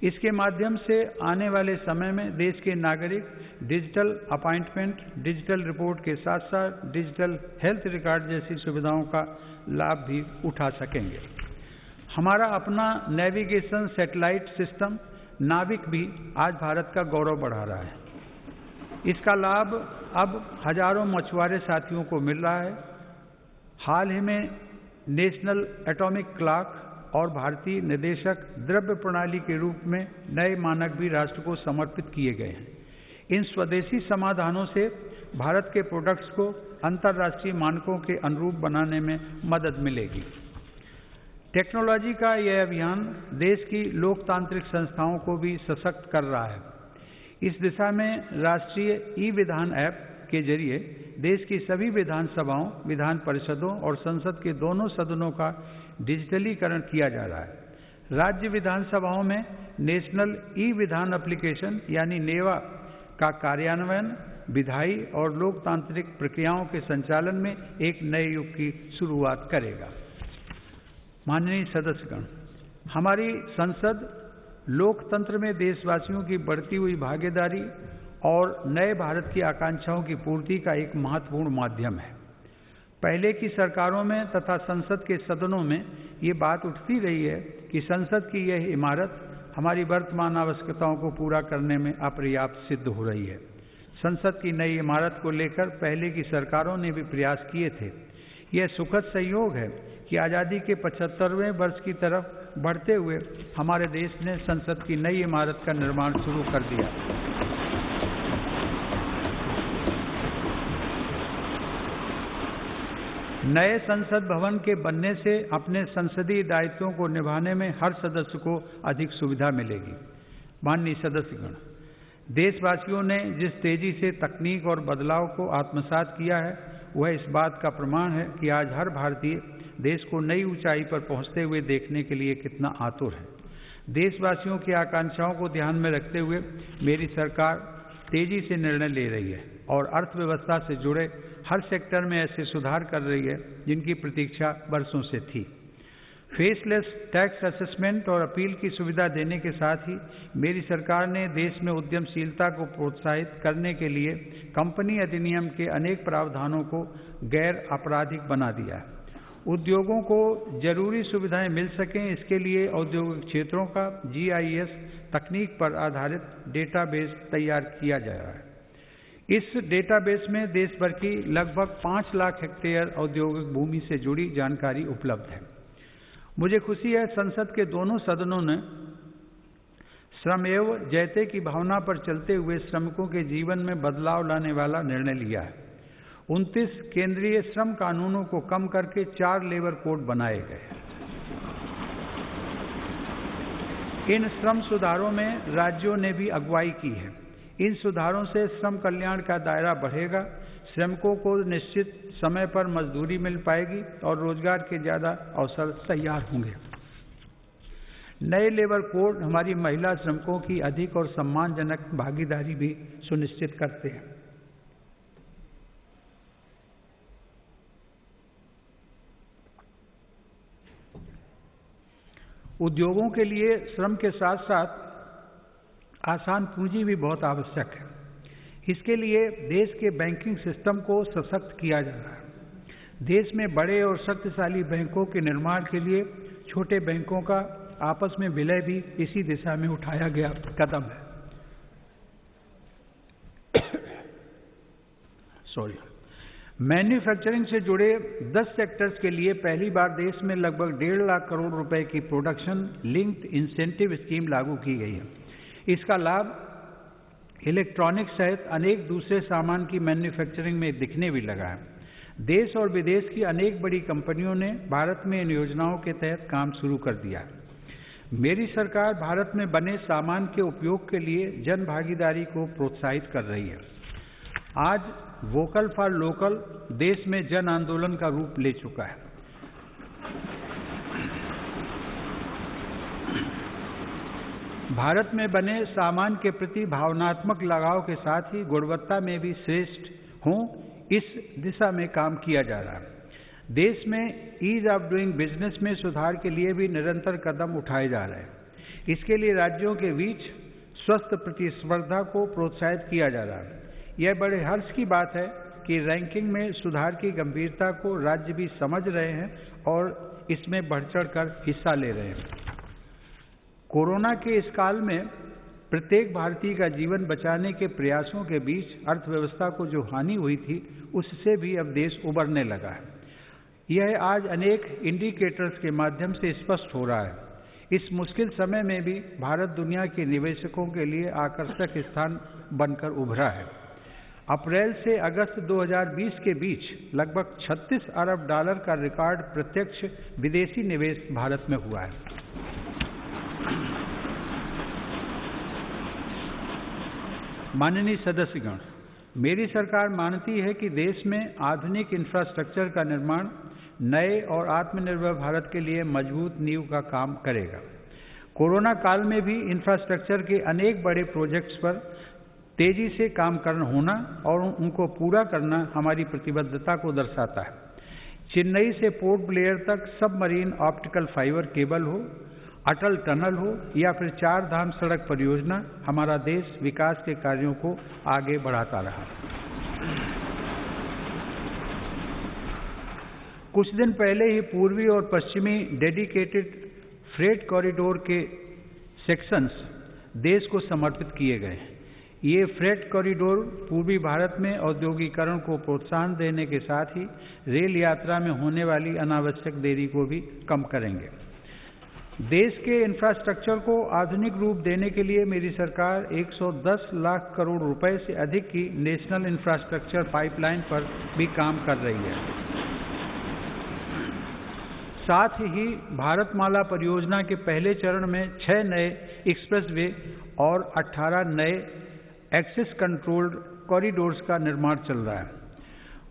इसके माध्यम से आने वाले समय में देश के नागरिक डिजिटल अपॉइंटमेंट, डिजिटल रिपोर्ट के साथ साथ डिजिटल हेल्थ रिकॉर्ड जैसी सुविधाओं का लाभ भी उठा सकेंगे। हमारा अपना नेविगेशन सैटेलाइट सिस्टम नाविक भी आज भारत का गौरव बढ़ा रहा है। इसका लाभ अब हजारों मछुआरे साथियों को मिल रहा है। हाल ही में नेशनल एटॉमिक क्लॉक और भारतीय निर्देशक द्रव्य प्रणाली के रूप में नए मानक भी राष्ट्र को समर्पित किए गए हैं। इन स्वदेशी समाधानों से भारत के प्रोडक्ट्स को अंतर्राष्ट्रीय मानकों के अनुरूप बनाने में मदद मिलेगी। टेक्नोलॉजी का यह अभियान देश की लोकतांत्रिक संस्थाओं को भी सशक्त कर रहा है। इस दिशा में राष्ट्रीय ई विधान ऐप के जरिए देश की सभी विधानसभाओं, विधान परिषदों और संसद के दोनों सदनों का डिजिटलीकरण किया जा रहा है। राज्य विधानसभाओं में नेशनल ई विधान एप्लीकेशन यानी नेवा का कार्यान्वयन विधायी और लोकतांत्रिक प्रक्रियाओं के संचालन में एक नए युग की शुरुआत करेगा। माननीय सदस्यगण, हमारी संसद लोकतंत्र में देशवासियों की बढ़ती हुई भागीदारी और नए भारत की आकांक्षाओं की पूर्ति का एक महत्वपूर्ण माध्यम है। पहले की सरकारों में तथा संसद के सदनों में ये बात उठती रही है कि संसद की यह इमारत हमारी वर्तमान आवश्यकताओं को पूरा करने में अपर्याप्त सिद्ध हो रही है। संसद की नई इमारत को लेकर पहले की सरकारों ने भी प्रयास किए थे। यह सुखद संयोग है कि आज़ादी के 75वें वर्ष की तरफ बढ़ते हुए हमारे देश ने संसद की नई इमारत का निर्माण शुरू कर दिया। नए संसद भवन के बनने से अपने संसदीय दायित्वों को निभाने में हर सदस्य को अधिक सुविधा मिलेगी। माननीय सदस्यगण, देशवासियों ने जिस तेजी से तकनीक और बदलाव को आत्मसात किया है वह इस बात का प्रमाण है कि आज हर भारतीय देश को नई ऊंचाई पर पहुंचते हुए देखने के लिए कितना आतुर है। देशवासियों की आकांक्षाओं को ध्यान में रखते हुए मेरी सरकार तेजी से निर्णय ले रही है और अर्थव्यवस्था से जुड़े हर सेक्टर में ऐसे सुधार कर रही है जिनकी प्रतीक्षा वर्षों से थी। फेसलेस टैक्स असेसमेंट और अपील की सुविधा देने के साथ ही मेरी सरकार ने देश में उद्यमशीलता को प्रोत्साहित करने के लिए कंपनी अधिनियम के अनेक प्रावधानों को गैर आपराधिक बना दिया है। उद्योगों को जरूरी सुविधाएं मिल सकें, इसके लिए औद्योगिक क्षेत्रों का GIS तकनीक पर आधारित डेटाबेस तैयार किया जा रहा है। इस डेटाबेस में देश भर की लगभग 5 लाख हेक्टेयर औद्योगिक भूमि से जुड़ी जानकारी उपलब्ध है। मुझे खुशी है संसद के दोनों सदनों ने श्रमेव जयते की भावना पर चलते हुए श्रमिकों के जीवन में बदलाव लाने वाला निर्णय लिया है। 29 केंद्रीय श्रम कानूनों को कम करके 4 लेबर कोड बनाए गए। इन श्रम सुधारों में राज्यों ने भी अगुवाई की है। इन सुधारों से श्रम कल्याण का दायरा बढ़ेगा, श्रमिकों को निश्चित समय पर मजदूरी मिल पाएगी और रोजगार के ज़्यादा अवसर तैयार होंगे। नए लेबर कोड हमारी महिला श्रमिकों की अधिक और सम्मानजनक भागीदारी भी सुनिश्चित करते हैं। उद्योगों के लिए श्रम के साथ साथ आसान पूंजी भी बहुत आवश्यक है। इसके लिए देश के बैंकिंग सिस्टम को सशक्त किया जा रहा है। देश में बड़े और शक्तिशाली बैंकों के निर्माण के लिए छोटे बैंकों का आपस में विलय भी इसी दिशा में उठाया गया कदम है। मैन्युफैक्चरिंग से जुड़े 10 सेक्टर्स के लिए पहली बार देश में लगभग 1.5 लाख करोड़ रुपए की प्रोडक्शन लिंक्ड इंसेंटिव स्कीम लागू की गई है। इसका लाभ इलेक्ट्रॉनिक्स सहित अनेक दूसरे सामान की मैन्युफैक्चरिंग में दिखने भी लगा है। देश और विदेश की अनेक बड़ी कंपनियों ने भारत में इन योजनाओं के तहत काम शुरू कर दिया है। मेरी सरकार भारत में बने सामान के उपयोग के लिए जन भागीदारी को प्रोत्साहित कर रही है। आज वोकल फॉर लोकल देश में जन आंदोलन का रूप ले चुका है। भारत में बने सामान के प्रति भावनात्मक लगाव के साथ ही गुणवत्ता में भी श्रेष्ठ हों, इस दिशा में काम किया जा रहा है। देश में ईज ऑफ डूइंग बिजनेस में सुधार के लिए भी निरंतर कदम उठाए जा रहे हैं। इसके लिए राज्यों के बीच स्वस्थ प्रतिस्पर्धा को प्रोत्साहित किया जा रहा है। यह बड़े हर्ष की बात है कि रैंकिंग में सुधार की गंभीरता को राज्य भी समझ रहे हैं और इसमें बढ़-चढ़ कर हिस्सा ले रहे हैं। कोरोना के इस काल में प्रत्येक भारतीय का जीवन बचाने के प्रयासों के बीच अर्थव्यवस्था को जो हानि हुई थी, उससे भी अब देश उबरने लगा है। यह आज अनेक इंडिकेटर्स के माध्यम से स्पष्ट हो रहा है। इस मुश्किल समय में भी भारत दुनिया के निवेशकों के लिए आकर्षक स्थान बनकर उभरा है। अप्रैल से अगस्त 2020 के बीच लगभग $36 अरब का रिकॉर्ड प्रत्यक्ष विदेशी निवेश भारत में हुआ है। माननीय सदस्यगण, मेरी सरकार मानती है कि देश में आधुनिक इंफ्रास्ट्रक्चर का निर्माण नए और आत्मनिर्भर भारत के लिए मजबूत नींव का काम करेगा। कोरोना काल में भी इंफ्रास्ट्रक्चर के अनेक बड़े प्रोजेक्ट्स पर तेजी से काम करना होना और उनको पूरा करना हमारी प्रतिबद्धता को दर्शाता है। चेन्नई से पोर्ट ब्लेयर तक सबमरीन ऑप्टिकल फाइबर केबल हो, अटल टनल हो या फिर 4 धाम सड़क परियोजना, हमारा देश विकास के कार्यों को आगे बढ़ाता रहा। कुछ दिन पहले ही पूर्वी और पश्चिमी डेडिकेटेड फ्रेट कॉरिडोर के सेक्शंस देश को समर्पित किए गए। ये फ्रेट कॉरिडोर पूर्वी भारत में औद्योगिकरण को प्रोत्साहन देने के साथ ही रेल यात्रा में होने वाली अनावश्यक देरी को भी कम करेंगे। देश के इंफ्रास्ट्रक्चर को आधुनिक रूप देने के लिए मेरी सरकार 110 लाख करोड़ रुपए से अधिक की नेशनल इंफ्रास्ट्रक्चर पाइपलाइन पर भी काम कर रही है। साथ ही भारतमाला परियोजना के पहले चरण में 6 नए एक्सप्रेसवे और 18 नए एक्सेस कंट्रोल्ड कॉरिडोर्स का निर्माण चल रहा है।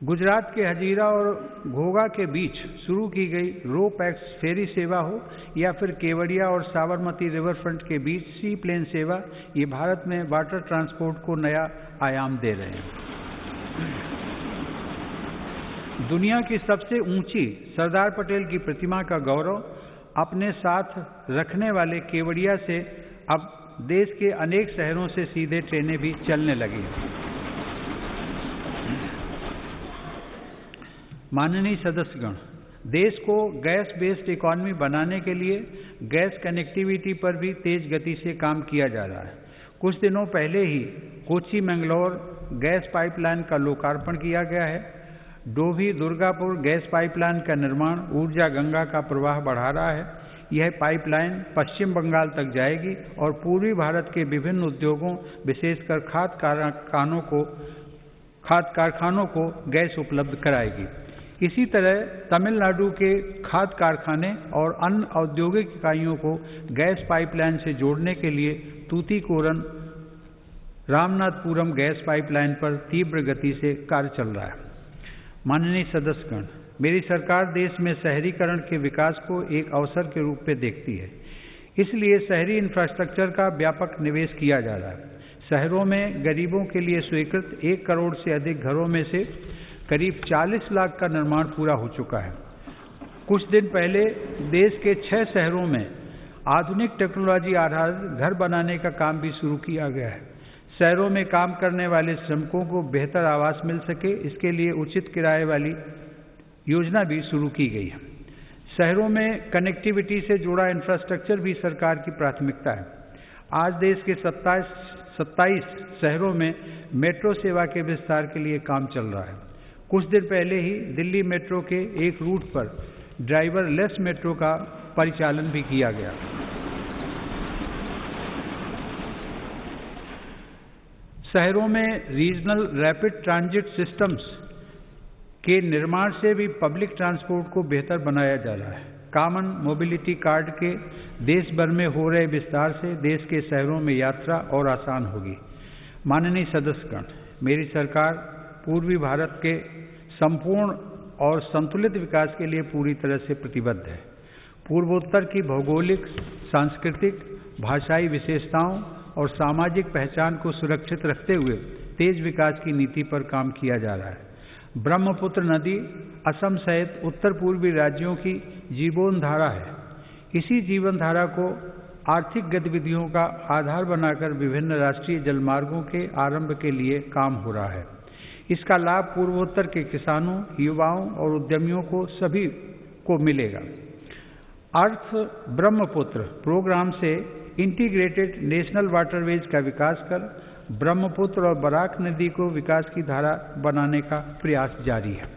गुजरात के हजीरा और घोघा के बीच शुरू की गई रो पैक्स फेरी सेवा हो या फिर केवड़िया और साबरमती रिवर फ्रंट के बीच सी प्लेन सेवा, ये भारत में वाटर ट्रांसपोर्ट को नया आयाम दे रहे हैं। दुनिया की सबसे ऊंची सरदार पटेल की प्रतिमा का गौरव अपने साथ रखने वाले केवड़िया से अब देश के अनेक शहरों से सीधे ट्रेनें भी चलने लगी हैं। माननीय सदस्यगण, देश को गैस बेस्ड इकोनॉमी बनाने के लिए गैस कनेक्टिविटी पर भी तेज गति से काम किया जा रहा है। कुछ दिनों पहले ही कोच्चि मैंगलोर गैस पाइपलाइन का लोकार्पण किया गया है। डोभी दुर्गापुर गैस पाइपलाइन का निर्माण ऊर्जा गंगा का प्रवाह बढ़ा रहा है। यह पाइपलाइन पश्चिम बंगाल तक जाएगी और पूर्वी भारत के विभिन्न उद्योगों, विशेषकर खाद कारखानों को गैस उपलब्ध कराएगी। इसी तरह तमिलनाडु के खाद कारखाने और अन्य औद्योगिक इकाइयों को गैस पाइपलाइन से जोड़ने के लिए तूतीकोरन रामनाथपुरम गैस पाइपलाइन पर तीव्र गति से कार्य चल रहा है। माननीय सदस्यगण, मेरी सरकार देश में शहरीकरण के विकास को एक अवसर के रूप में देखती है। इसलिए शहरी इंफ्रास्ट्रक्चर का व्यापक निवेश किया जा रहा है। शहरों में गरीबों के लिए स्वीकृत 1 करोड़ से अधिक घरों में से करीब 40 लाख का निर्माण पूरा हो चुका है। कुछ दिन पहले देश के 6 शहरों में आधुनिक टेक्नोलॉजी आधारित घर बनाने का काम भी शुरू किया गया है। शहरों में काम करने वाले श्रमिकों को बेहतर आवास मिल सके, इसके लिए उचित किराए वाली योजना भी शुरू की गई है। शहरों में कनेक्टिविटी से जुड़ा इंफ्रास्ट्रक्चर भी सरकार की प्राथमिकता है। आज देश के 27 शहरों में मेट्रो सेवा के विस्तार के लिए काम चल रहा है। कुछ दिन पहले ही दिल्ली मेट्रो के एक रूट पर ड्राइवरलेस मेट्रो का परिचालन भी किया गया। शहरों में रीजनल रैपिड ट्रांजिट सिस्टम्स के निर्माण से भी पब्लिक ट्रांसपोर्ट को बेहतर बनाया जा रहा है। कॉमन मोबिलिटी कार्ड के देश भर में हो रहे विस्तार से देश के शहरों में यात्रा और आसान होगी। माननीय सदस्यगण, मेरी सरकार पूर्वी भारत के संपूर्ण और संतुलित विकास के लिए पूरी तरह से प्रतिबद्ध है। पूर्वोत्तर की भौगोलिक, सांस्कृतिक, भाषाई विशेषताओं और सामाजिक पहचान को सुरक्षित रखते हुए तेज विकास की नीति पर काम किया जा रहा है। ब्रह्मपुत्र नदी असम सहित उत्तर पूर्वी राज्यों की जीवन धारा है। इसी जीवन धारा को आर्थिक गतिविधियों का आधार बनाकर विभिन्न राष्ट्रीय जलमार्गों के आरंभ के लिए काम हो रहा है। इसका लाभ पूर्वोत्तर के किसानों, युवाओं और उद्यमियों को सभी को मिलेगा। अर्थ ब्रह्मपुत्र प्रोग्राम से इंटीग्रेटेड नेशनल वाटरवेज का विकास कर ब्रह्मपुत्र और बराक नदी को विकास की धारा बनाने का प्रयास जारी है।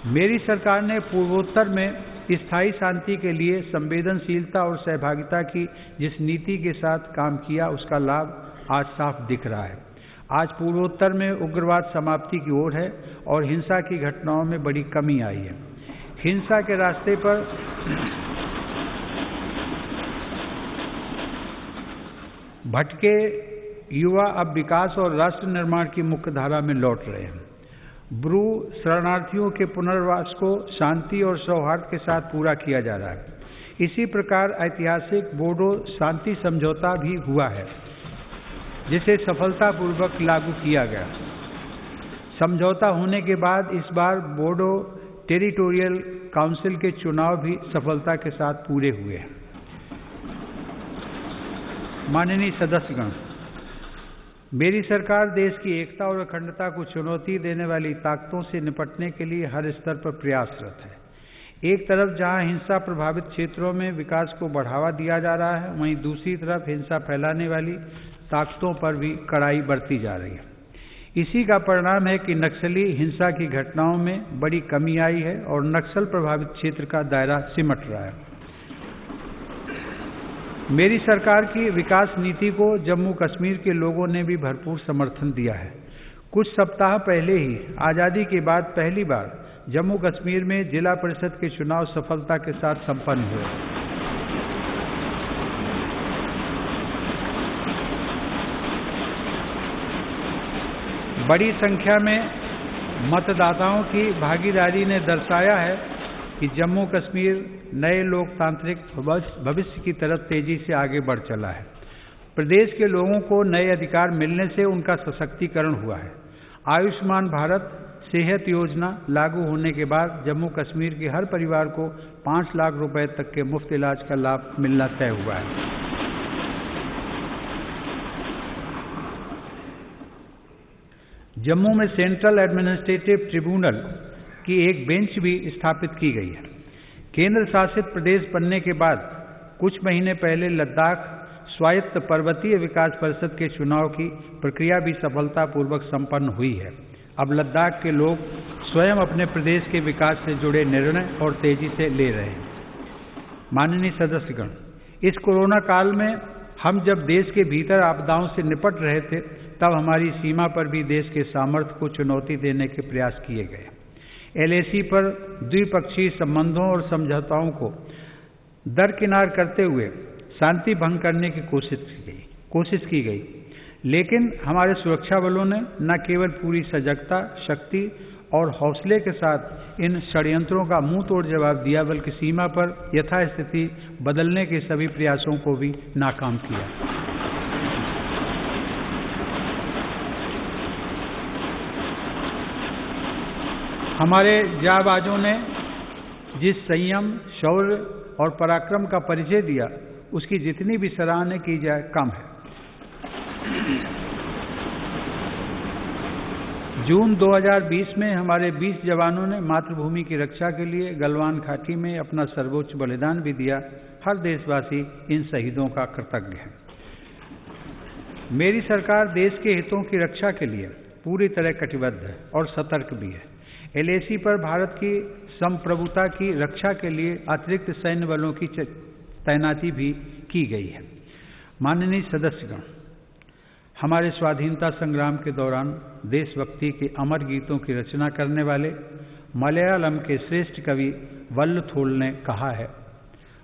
मेरी सरकार ने पूर्वोत्तर में स्थायी शांति के लिए संवेदनशीलता और सहभागिता की जिस नीति के साथ काम किया, उसका लाभ आज साफ दिख रहा है। आज पूर्वोत्तर में उग्रवाद समाप्ति की ओर है और हिंसा की घटनाओं में बड़ी कमी आई है। हिंसा के रास्ते पर भटके युवा अब विकास और राष्ट्र निर्माण की मुख्य धारा में लौट रहे हैं। ब्रू शरणार्थियों के पुनर्वास को शांति और सौहार्द के साथ पूरा किया जा रहा है। इसी प्रकार ऐतिहासिक बोडो शांति समझौता भी हुआ है, जिसे सफलतापूर्वक लागू किया गया। समझौता होने के बाद इस बार बोडो टेरिटोरियल काउंसिल के चुनाव भी सफलता के साथ पूरे हुए हैं। माननीय सदस्यगण, मेरी सरकार देश की एकता और अखंडता को चुनौती देने वाली ताकतों से निपटने के लिए हर स्तर पर प्रयासरत है। एक तरफ जहां हिंसा प्रभावित क्षेत्रों में विकास को बढ़ावा दिया जा रहा है, वहीं दूसरी तरफ हिंसा फैलाने वाली ताकतों पर भी कड़ाई बरती जा रही है। इसी का परिणाम है कि नक्सली हिंसा की घटनाओं में बड़ी कमी आई है और नक्सल प्रभावित क्षेत्र का दायरा सिमट रहा है। मेरी सरकार की विकास नीति को जम्मू कश्मीर के लोगों ने भी भरपूर समर्थन दिया है। कुछ सप्ताह पहले ही आज़ादी के बाद पहली बार जम्मू कश्मीर में जिला परिषद के चुनाव सफलता के साथ संपन्न हुए। बड़ी संख्या में मतदाताओं की भागीदारी ने दर्शाया है कि जम्मू कश्मीर नए लोकतांत्रिक भविष्य की तरफ तेजी से आगे बढ़ चला है। प्रदेश के लोगों को नए अधिकार मिलने से उनका सशक्तिकरण हुआ है। आयुष्मान भारत सेहत योजना लागू होने के बाद जम्मू कश्मीर के हर परिवार को 5 लाख रुपए तक के मुफ्त इलाज का लाभ मिलना तय हुआ है। जम्मू में सेंट्रल एडमिनिस्ट्रेटिव ट्रिब्यूनल की एक बेंच भी स्थापित की गई है। केंद्र शासित प्रदेश बनने के बाद कुछ महीने पहले लद्दाख स्वायत्त पर्वतीय विकास परिषद के चुनाव की प्रक्रिया भी सफलतापूर्वक संपन्न हुई है। अब लद्दाख के लोग स्वयं अपने प्रदेश के विकास से जुड़े निर्णय और तेजी से ले रहे हैं। माननीय सदस्यगण, इस कोरोना काल में हम जब देश के भीतर आपदाओं से निपट रहे थे, तब हमारी सीमा पर भी देश के सामर्थ्य को चुनौती देने के प्रयास किए गए। LAC पर द्विपक्षीय संबंधों और समझौताओं को दरकिनार करते हुए शांति भंग करने की कोशिश की गई, लेकिन हमारे सुरक्षा बलों ने न केवल पूरी सजगता, शक्ति और हौसले के साथ इन षड्यंत्रों का मुंह तोड़ जवाब दिया, बल्कि सीमा पर यथास्थिति बदलने के सभी प्रयासों को भी नाकाम किया। हमारे जाबाजों ने जिस संयम, शौर्य और पराक्रम का परिचय दिया, उसकी जितनी भी सराहना की जाए कम है। जून 2020 में हमारे 20 जवानों ने मातृभूमि की रक्षा के लिए गलवान घाटी में अपना सर्वोच्च बलिदान भी दिया। हर देशवासी इन शहीदों का कृतज्ञ है। मेरी सरकार देश के हितों की रक्षा के लिए पूरी तरह कटिबद्ध है और सतर्क भी है। LAC पर भारत की संप्रभुता की रक्षा के लिए अतिरिक्त सैन्य बलों की तैनाती भी की गई है। माननीय सदस्यगण, हमारे स्वाधीनता संग्राम के दौरान देशभक्ति के अमर गीतों की रचना करने वाले मलयालम के श्रेष्ठ कवि वल्लथोल ने कहा है,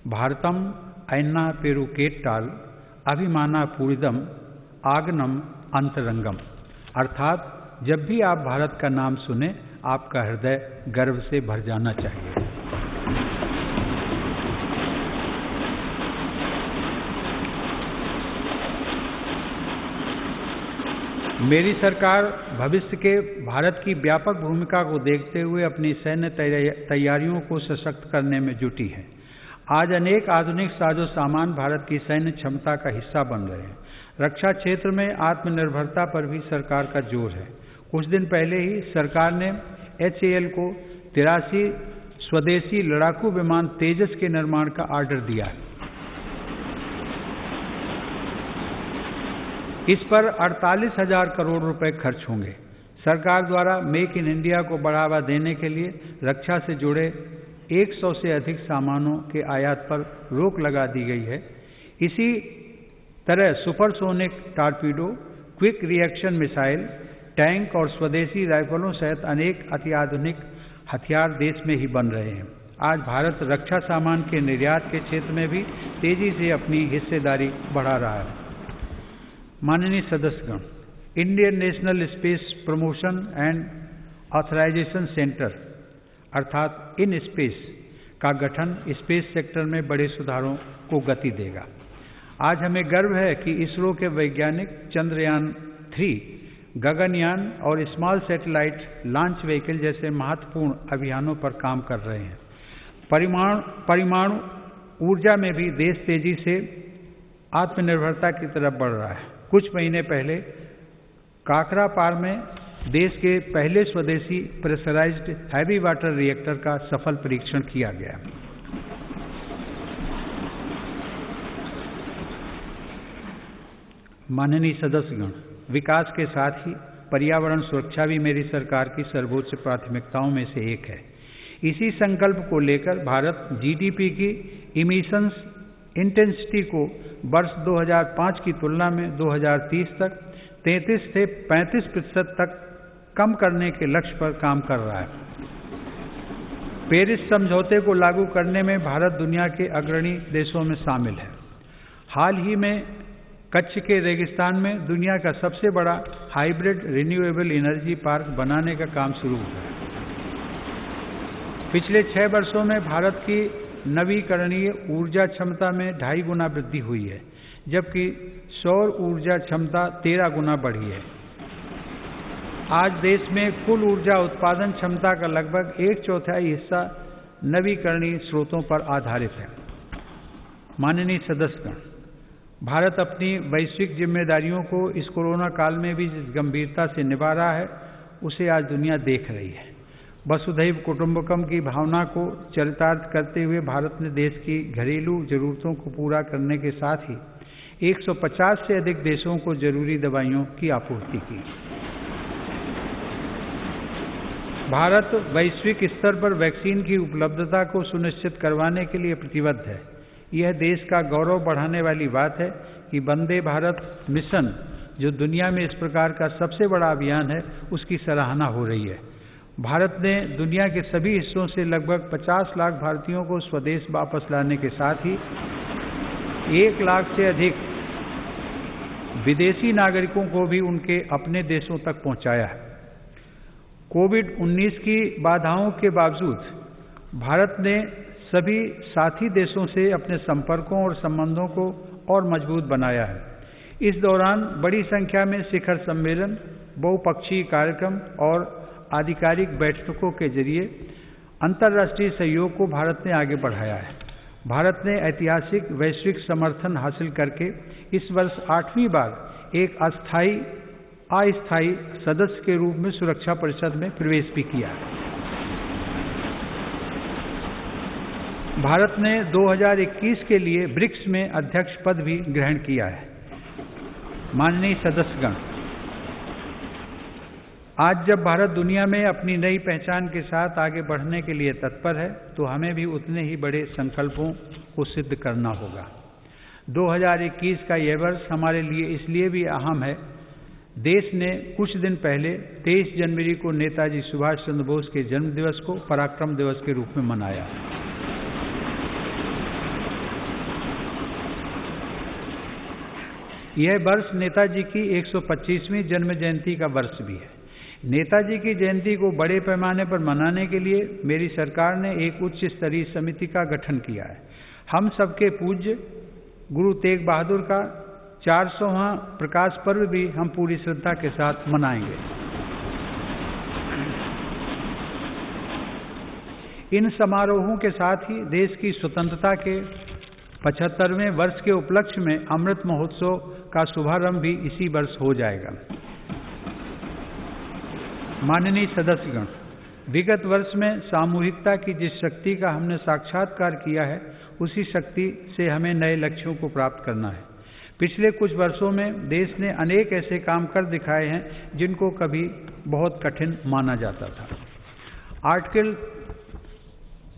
भारतम ऐन्ना पेरुकेट्टाल अभिमाना पूरिदम आगनम अंतरंगम। अर्थात जब भी आप भारत का नाम सुने, आपका हृदय गर्व से भर जाना चाहिए। मेरी सरकार भविष्य के भारत की व्यापक भूमिका को देखते हुए अपनी सैन्य तैयारियों को सशक्त करने में जुटी है। आज अनेक आधुनिक साजो सामान भारत की सैन्य क्षमता का हिस्सा बन रहे हैं। रक्षा क्षेत्र में आत्मनिर्भरता पर भी सरकार का जोर है। कुछ दिन पहले ही सरकार ने HAL को 83 स्वदेशी लड़ाकू विमान तेजस के निर्माण का ऑर्डर दिया है। इस पर 48,000 करोड़ रुपए खर्च होंगे। सरकार द्वारा मेक इन इंडिया को बढ़ावा देने के लिए रक्षा से जुड़े 100 से अधिक सामानों के आयात पर रोक लगा दी गई है। इसी तरह supersonic torpedo, quick reaction missile, tank और स्वदेशी राइफलों सहित अनेक अत्याधुनिक हथियार देश में ही बन रहे हैं। आज भारत रक्षा सामान के निर्यात के क्षेत्र में भी तेजी से अपनी हिस्सेदारी बढ़ा रहा है। माननीय सदस्यगण, Indian national space promotion and authorisation centre अर्थात इन स्पेस का गठन स्पेस सेक्टर में बड़े सुधारों को गति देगा। आज हमें गर्व है कि इसरो के वैज्ञानिक चंद्रयान-3, गगनयान और स्मॉल सैटेलाइट लॉन्च व्हीकल जैसे महत्वपूर्ण अभियानों पर काम कर रहे हैं। परमाणु ऊर्जा में भी देश तेजी से आत्मनिर्भरता की तरफ बढ़ रहा है। कुछ महीने पहले काकरापार में देश के पहले स्वदेशी प्रेशराइज्ड हैवी वाटर रिएक्टर का सफल परीक्षण किया गया। माननीय सदस्यगण, विकास के साथ ही पर्यावरण सुरक्षा भी मेरी सरकार की सर्वोच्च प्राथमिकताओं में से एक है। इसी संकल्प को लेकर भारत जीडीपी की इमिशंस इंटेंसिटी को वर्ष 2005 की तुलना में 2030 तक 33 से 35% तक कम करने के लक्ष्य पर काम कर रहा है। पेरिस समझौते को लागू करने में भारत दुनिया के अग्रणी देशों में शामिल है। हाल ही में कच्छ के रेगिस्तान में दुनिया का सबसे बड़ा हाइब्रिड रिन्यूएबल एनर्जी पार्क बनाने का काम शुरू हुआ है। पिछले 6 वर्षों में भारत की नवीकरणीय ऊर्जा क्षमता में 2.5 गुना वृद्धि हुई है, जबकि सौर ऊर्जा क्षमता 13 गुना बढ़ी है। आज देश में कुल ऊर्जा उत्पादन क्षमता का लगभग 1/4 हिस्सा नवीकरणीय स्रोतों पर आधारित है। माननीय सदस्यगण, भारत अपनी वैश्विक जिम्मेदारियों को इस कोरोना काल में भी जिस गंभीरता से निभा रहा है, उसे आज दुनिया देख रही है। वसुधैव कुटुंबकम की भावना को चरितार्थ करते हुए भारत ने देश की घरेलू जरूरतों को पूरा करने के साथ ही 150 से अधिक देशों को जरूरी दवाइयों की आपूर्ति की। भारत वैश्विक स्तर पर वैक्सीन की उपलब्धता को सुनिश्चित करवाने के लिए प्रतिबद्ध है। यह देश का गौरव बढ़ाने वाली बात है कि वंदे भारत मिशन, जो दुनिया में इस प्रकार का सबसे बड़ा अभियान है, उसकी सराहना हो रही है। भारत ने दुनिया के सभी हिस्सों से लगभग 50 लाख भारतीयों को स्वदेश वापस लाने के साथ ही 1 लाख से अधिक विदेशी नागरिकों को भी उनके अपने देशों तक पहुंचाया है। कोविड-19 की बाधाओं के बावजूद भारत ने सभी साथी देशों से अपने संपर्कों और संबंधों को और मजबूत बनाया है। इस दौरान बड़ी संख्या में शिखर सम्मेलन, बहुपक्षीय कार्यक्रम और आधिकारिक बैठकों के जरिए अंतर्राष्ट्रीय सहयोग को भारत ने आगे बढ़ाया है। भारत ने ऐतिहासिक वैश्विक समर्थन हासिल करके इस वर्ष 8वीं बार एक अस्थायी सदस्य के रूप में सुरक्षा परिषद में प्रवेश भी किया है। भारत ने 2021 के लिए ब्रिक्स में अध्यक्ष पद भी ग्रहण किया है। माननीय सदस्यगण, आज जब भारत दुनिया में अपनी नई पहचान के साथ आगे बढ़ने के लिए तत्पर है, तो हमें भी उतने ही बड़े संकल्पों को सिद्ध करना होगा। 2021 का यह वर्ष हमारे लिए इसलिए भी अहम है, देश ने कुछ दिन पहले 23 जनवरी को नेताजी सुभाष चंद्र बोस के जन्म दिवस को पराक्रम दिवस के रूप में मनाया। यह वर्ष नेताजी की 125वीं जन्म जयंती का वर्ष भी है। नेताजी की जयंती को बड़े पैमाने पर मनाने के लिए मेरी सरकार ने एक उच्च स्तरीय समिति का गठन किया है। हम सबके पूज्य गुरु तेग बहादुर का 400वां प्रकाश पर्व भी हम पूरी श्रद्धा के साथ मनाएंगे। इन समारोहों के साथ ही देश की स्वतंत्रता के 75वें वर्ष के उपलक्ष्य में अमृत महोत्सव का शुभारंभ भी इसी वर्ष हो जाएगा। माननीय सदस्यगण, विगत वर्ष में सामूहिकता की जिस शक्ति का हमने साक्षात्कार किया है, उसी शक्ति से हमें नए लक्ष्यों को प्राप्त करना है। पिछले कुछ वर्षों में देश ने अनेक ऐसे काम कर दिखाए हैं जिनको कभी बहुत कठिन माना जाता था। आर्टिकल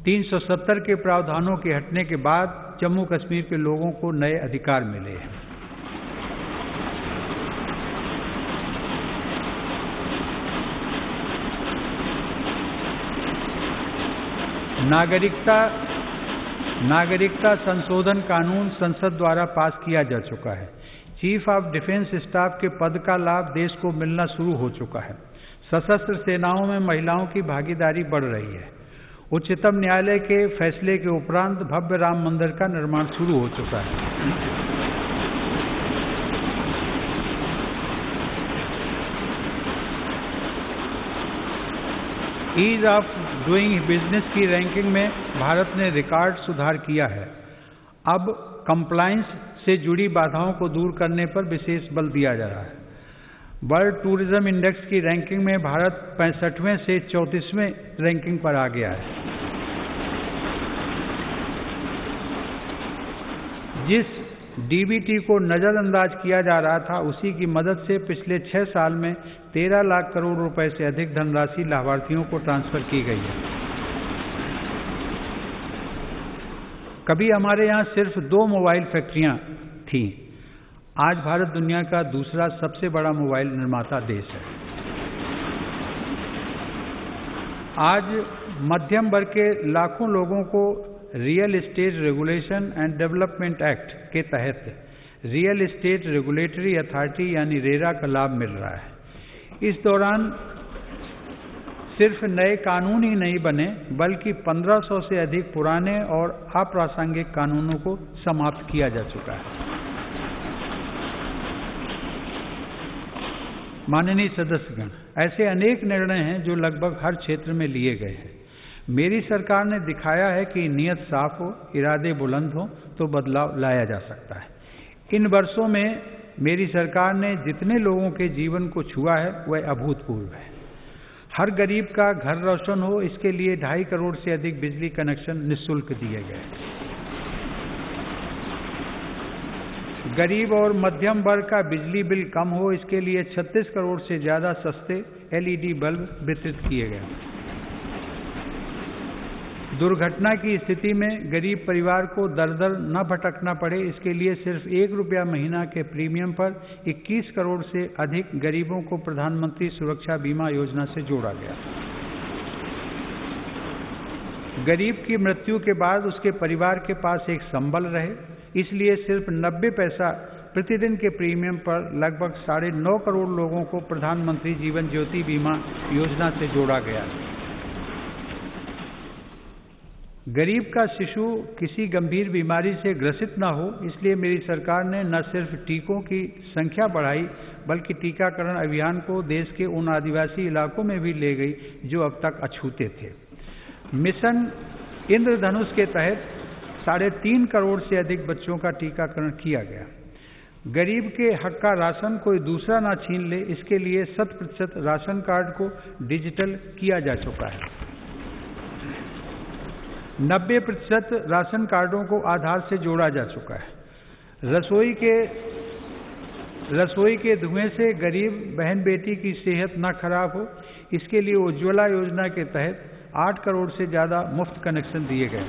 370 के प्रावधानों के हटने के बाद जम्मू कश्मीर के लोगों को नए अधिकार मिले हैं। नागरिकता संशोधन कानून संसद द्वारा पास किया जा चुका है। चीफ ऑफ डिफेंस स्टाफ के पद का लाभ देश को मिलना शुरू हो चुका है। सशस्त्र सेनाओं में महिलाओं की भागीदारी बढ़ रही है। उच्चतम न्यायालय के फैसले के उपरांत भव्य राम मंदिर का निर्माण शुरू हो चुका है। ईज ऑफ डूइंग बिजनेस की रैंकिंग में भारत ने रिकॉर्ड सुधार किया है। अब कंप्लायंस से जुड़ी बाधाओं को दूर करने पर विशेष बल दिया जा रहा है। वर्ल्ड टूरिज्म इंडेक्स की रैंकिंग में भारत 65वें से 34वें रैंकिंग पर आ गया है। जिस डीबीटी को नजरअंदाज किया जा रहा था, उसी की मदद से पिछले 6 साल में 13 लाख करोड़ रुपए से अधिक धनराशि लाभार्थियों को ट्रांसफर की गई है। कभी हमारे यहाँ सिर्फ 2 मोबाइल फैक्ट्रियां थीं। आज भारत दुनिया का दूसरा सबसे बड़ा मोबाइल निर्माता देश है। आज मध्यम वर्ग के लाखों लोगों को real estate regulation and development act के तहत रियल एस्टेट रेगुलेटरी अथॉरिटी यानी रेरा का लाभ मिल रहा है। इस दौरान सिर्फ नए कानून ही नहीं बने, बल्कि 1500 से अधिक पुराने और अप्रासंगिक कानूनों को समाप्त किया जा चुका है। माननीय सदस्यगण, ऐसे अनेक निर्णय हैं जो लगभग हर क्षेत्र में लिए गए हैं। मेरी सरकार ने दिखाया है कि नीयत साफ हो, इरादे बुलंद हो तो बदलाव लाया जा सकता है। इन वर्षों में मेरी सरकार ने जितने लोगों के जीवन को छुआ है वह अभूतपूर्व है। हर गरीब का घर रोशन हो, इसके लिए 2.5 करोड़ से अधिक बिजली कनेक्शन निःशुल्क दिए गए। गरीब और मध्यम वर्ग का बिजली बिल कम हो, इसके लिए 36 करोड़ से ज्यादा सस्ते एलईडी बल्ब वितरित किए गए। दुर्घटना की स्थिति में गरीब परिवार को दर दर न भटकना पड़े, इसके लिए सिर्फ 1 रुपया महीना के प्रीमियम पर 21 करोड़ से अधिक गरीबों को प्रधानमंत्री सुरक्षा बीमा योजना से जोड़ा गया। गरीब की मृत्यु के बाद उसके परिवार के पास एक संबल रहे, इसलिए सिर्फ 90 पैसा प्रतिदिन के प्रीमियम पर लगभग 9.5 करोड़ लोगों को प्रधानमंत्री जीवन ज्योति बीमा योजना से जोड़ा गया। गरीब का शिशु किसी गंभीर बीमारी से ग्रसित न हो, इसलिए मेरी सरकार ने न सिर्फ टीकों की संख्या बढ़ाई, बल्कि टीकाकरण अभियान को देश के उन आदिवासी इलाकों में भी ले गई जो अब तक अछूते थे। मिशन इंद्रधनुष के तहत 3.5 करोड़ से अधिक बच्चों का टीकाकरण किया गया। गरीब के हक का राशन कोई दूसरा ना छीन ले, इसके लिए 100% राशन कार्ड को डिजिटल किया जा चुका है। 90% राशन कार्डों को आधार से जोड़ा जा चुका है। रसोई के धुएं से गरीब बहन बेटी की सेहत न खराब हो, इसके लिए उज्ज्वला योजना के तहत 8 करोड़ से ज़्यादा मुफ्त कनेक्शन दिए गए।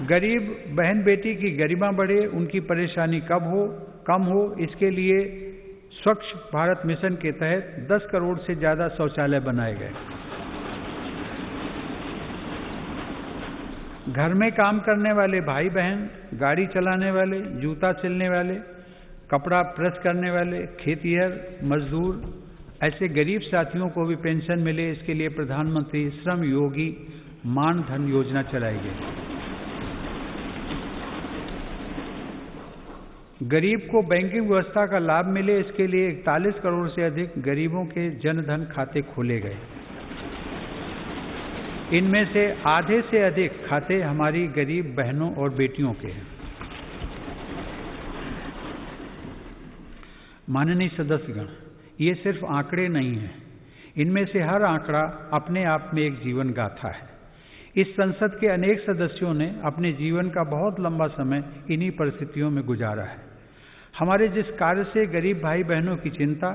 गरीब बहन बेटी की गरिमा बढ़े, उनकी परेशानी कम हो, इसके लिए स्वच्छ भारत मिशन के तहत 10 करोड़ से ज़्यादा शौचालय बनाए गए। घर में काम करने वाले भाई बहन, गाड़ी चलाने वाले, जूता सिलने वाले, कपड़ा प्रेस करने वाले, खेतिहर मजदूर, ऐसे गरीब साथियों को भी पेंशन मिले, इसके लिए प्रधानमंत्री श्रम योगी मान धन योजना चलाई गई। गरीब को बैंकिंग व्यवस्था का लाभ मिले, इसके लिए 41 करोड़ से अधिक गरीबों के जनधन खाते खोले गए। इनमें से आधे से अधिक खाते हमारी गरीब बहनों और बेटियों के हैं। माननीय सदस्यगण, ये सिर्फ आंकड़े नहीं हैं, इनमें से हर आंकड़ा अपने आप में एक जीवन गाथा है। इस संसद के अनेक सदस्यों ने अपने जीवन का बहुत लंबा समय इन्हीं परिस्थितियों में गुजारा है। हमारे जिस कार्य से गरीब भाई बहनों की चिंता,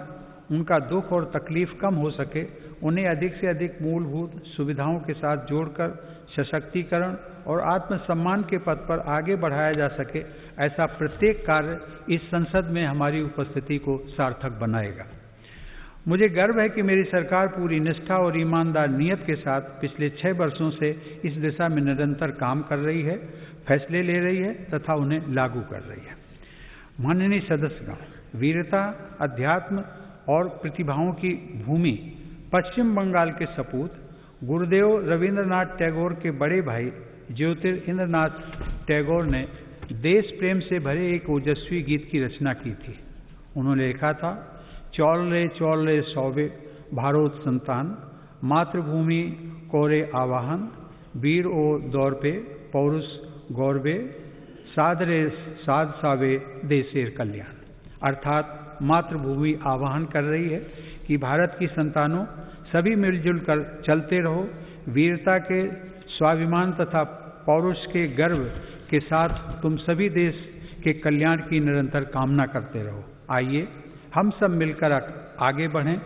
उनका दुख और तकलीफ कम हो सके, उन्हें अधिक से अधिक मूलभूत सुविधाओं के साथ जोड़कर सशक्तिकरण और आत्मसम्मान के पथ पर आगे बढ़ाया जा सके, ऐसा प्रत्येक कार्य इस संसद में हमारी उपस्थिति को सार्थक बनाएगा। मुझे गर्व है कि मेरी सरकार पूरी निष्ठा और ईमानदार नियत के साथ पिछले 6 वर्षों से इस दिशा में निरंतर काम कर रही है, फैसले ले रही है तथा उन्हें लागू कर रही है। माननीय सदस्यगण, वीरता, अध्यात्म और प्रतिभाओं की भूमि पश्चिम बंगाल के सपूत गुरुदेव रविंद्रनाथ टैगोर के बड़े भाई ज्योतिरिंद्रनाथ टैगोर ने देश प्रेम से भरे एक ओजस्वी गीत की रचना की थी। उन्होंने लिखा था, चौल रे सौबे भारोत संतान, मातृभूमि कोरे आवाहन, वीर ओ दौर पे पौरुष गौरवे, साध सावे देशेर कल्याण। अर्थात मातृभूमि आह्वान कर रही है कि भारत की संतानों सभी मिलजुल कर चलते रहो, वीरता के स्वाभिमान तथा पौरुष के गर्व के साथ तुम सभी देश के कल्याण की निरंतर कामना करते रहो। आइए हम सब मिलकर आगे बढ़ें,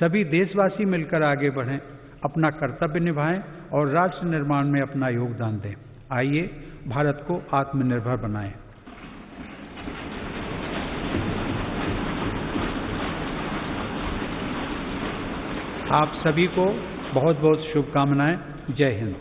सभी देशवासी मिलकर आगे बढ़ें, अपना कर्तव्य निभाएं और राष्ट्र निर्माण में अपना योगदान दें। आइए भारत को आत्मनिर्भर बनाएं। आप सभी को बहुत बहुत शुभकामनाएं। जय हिंद।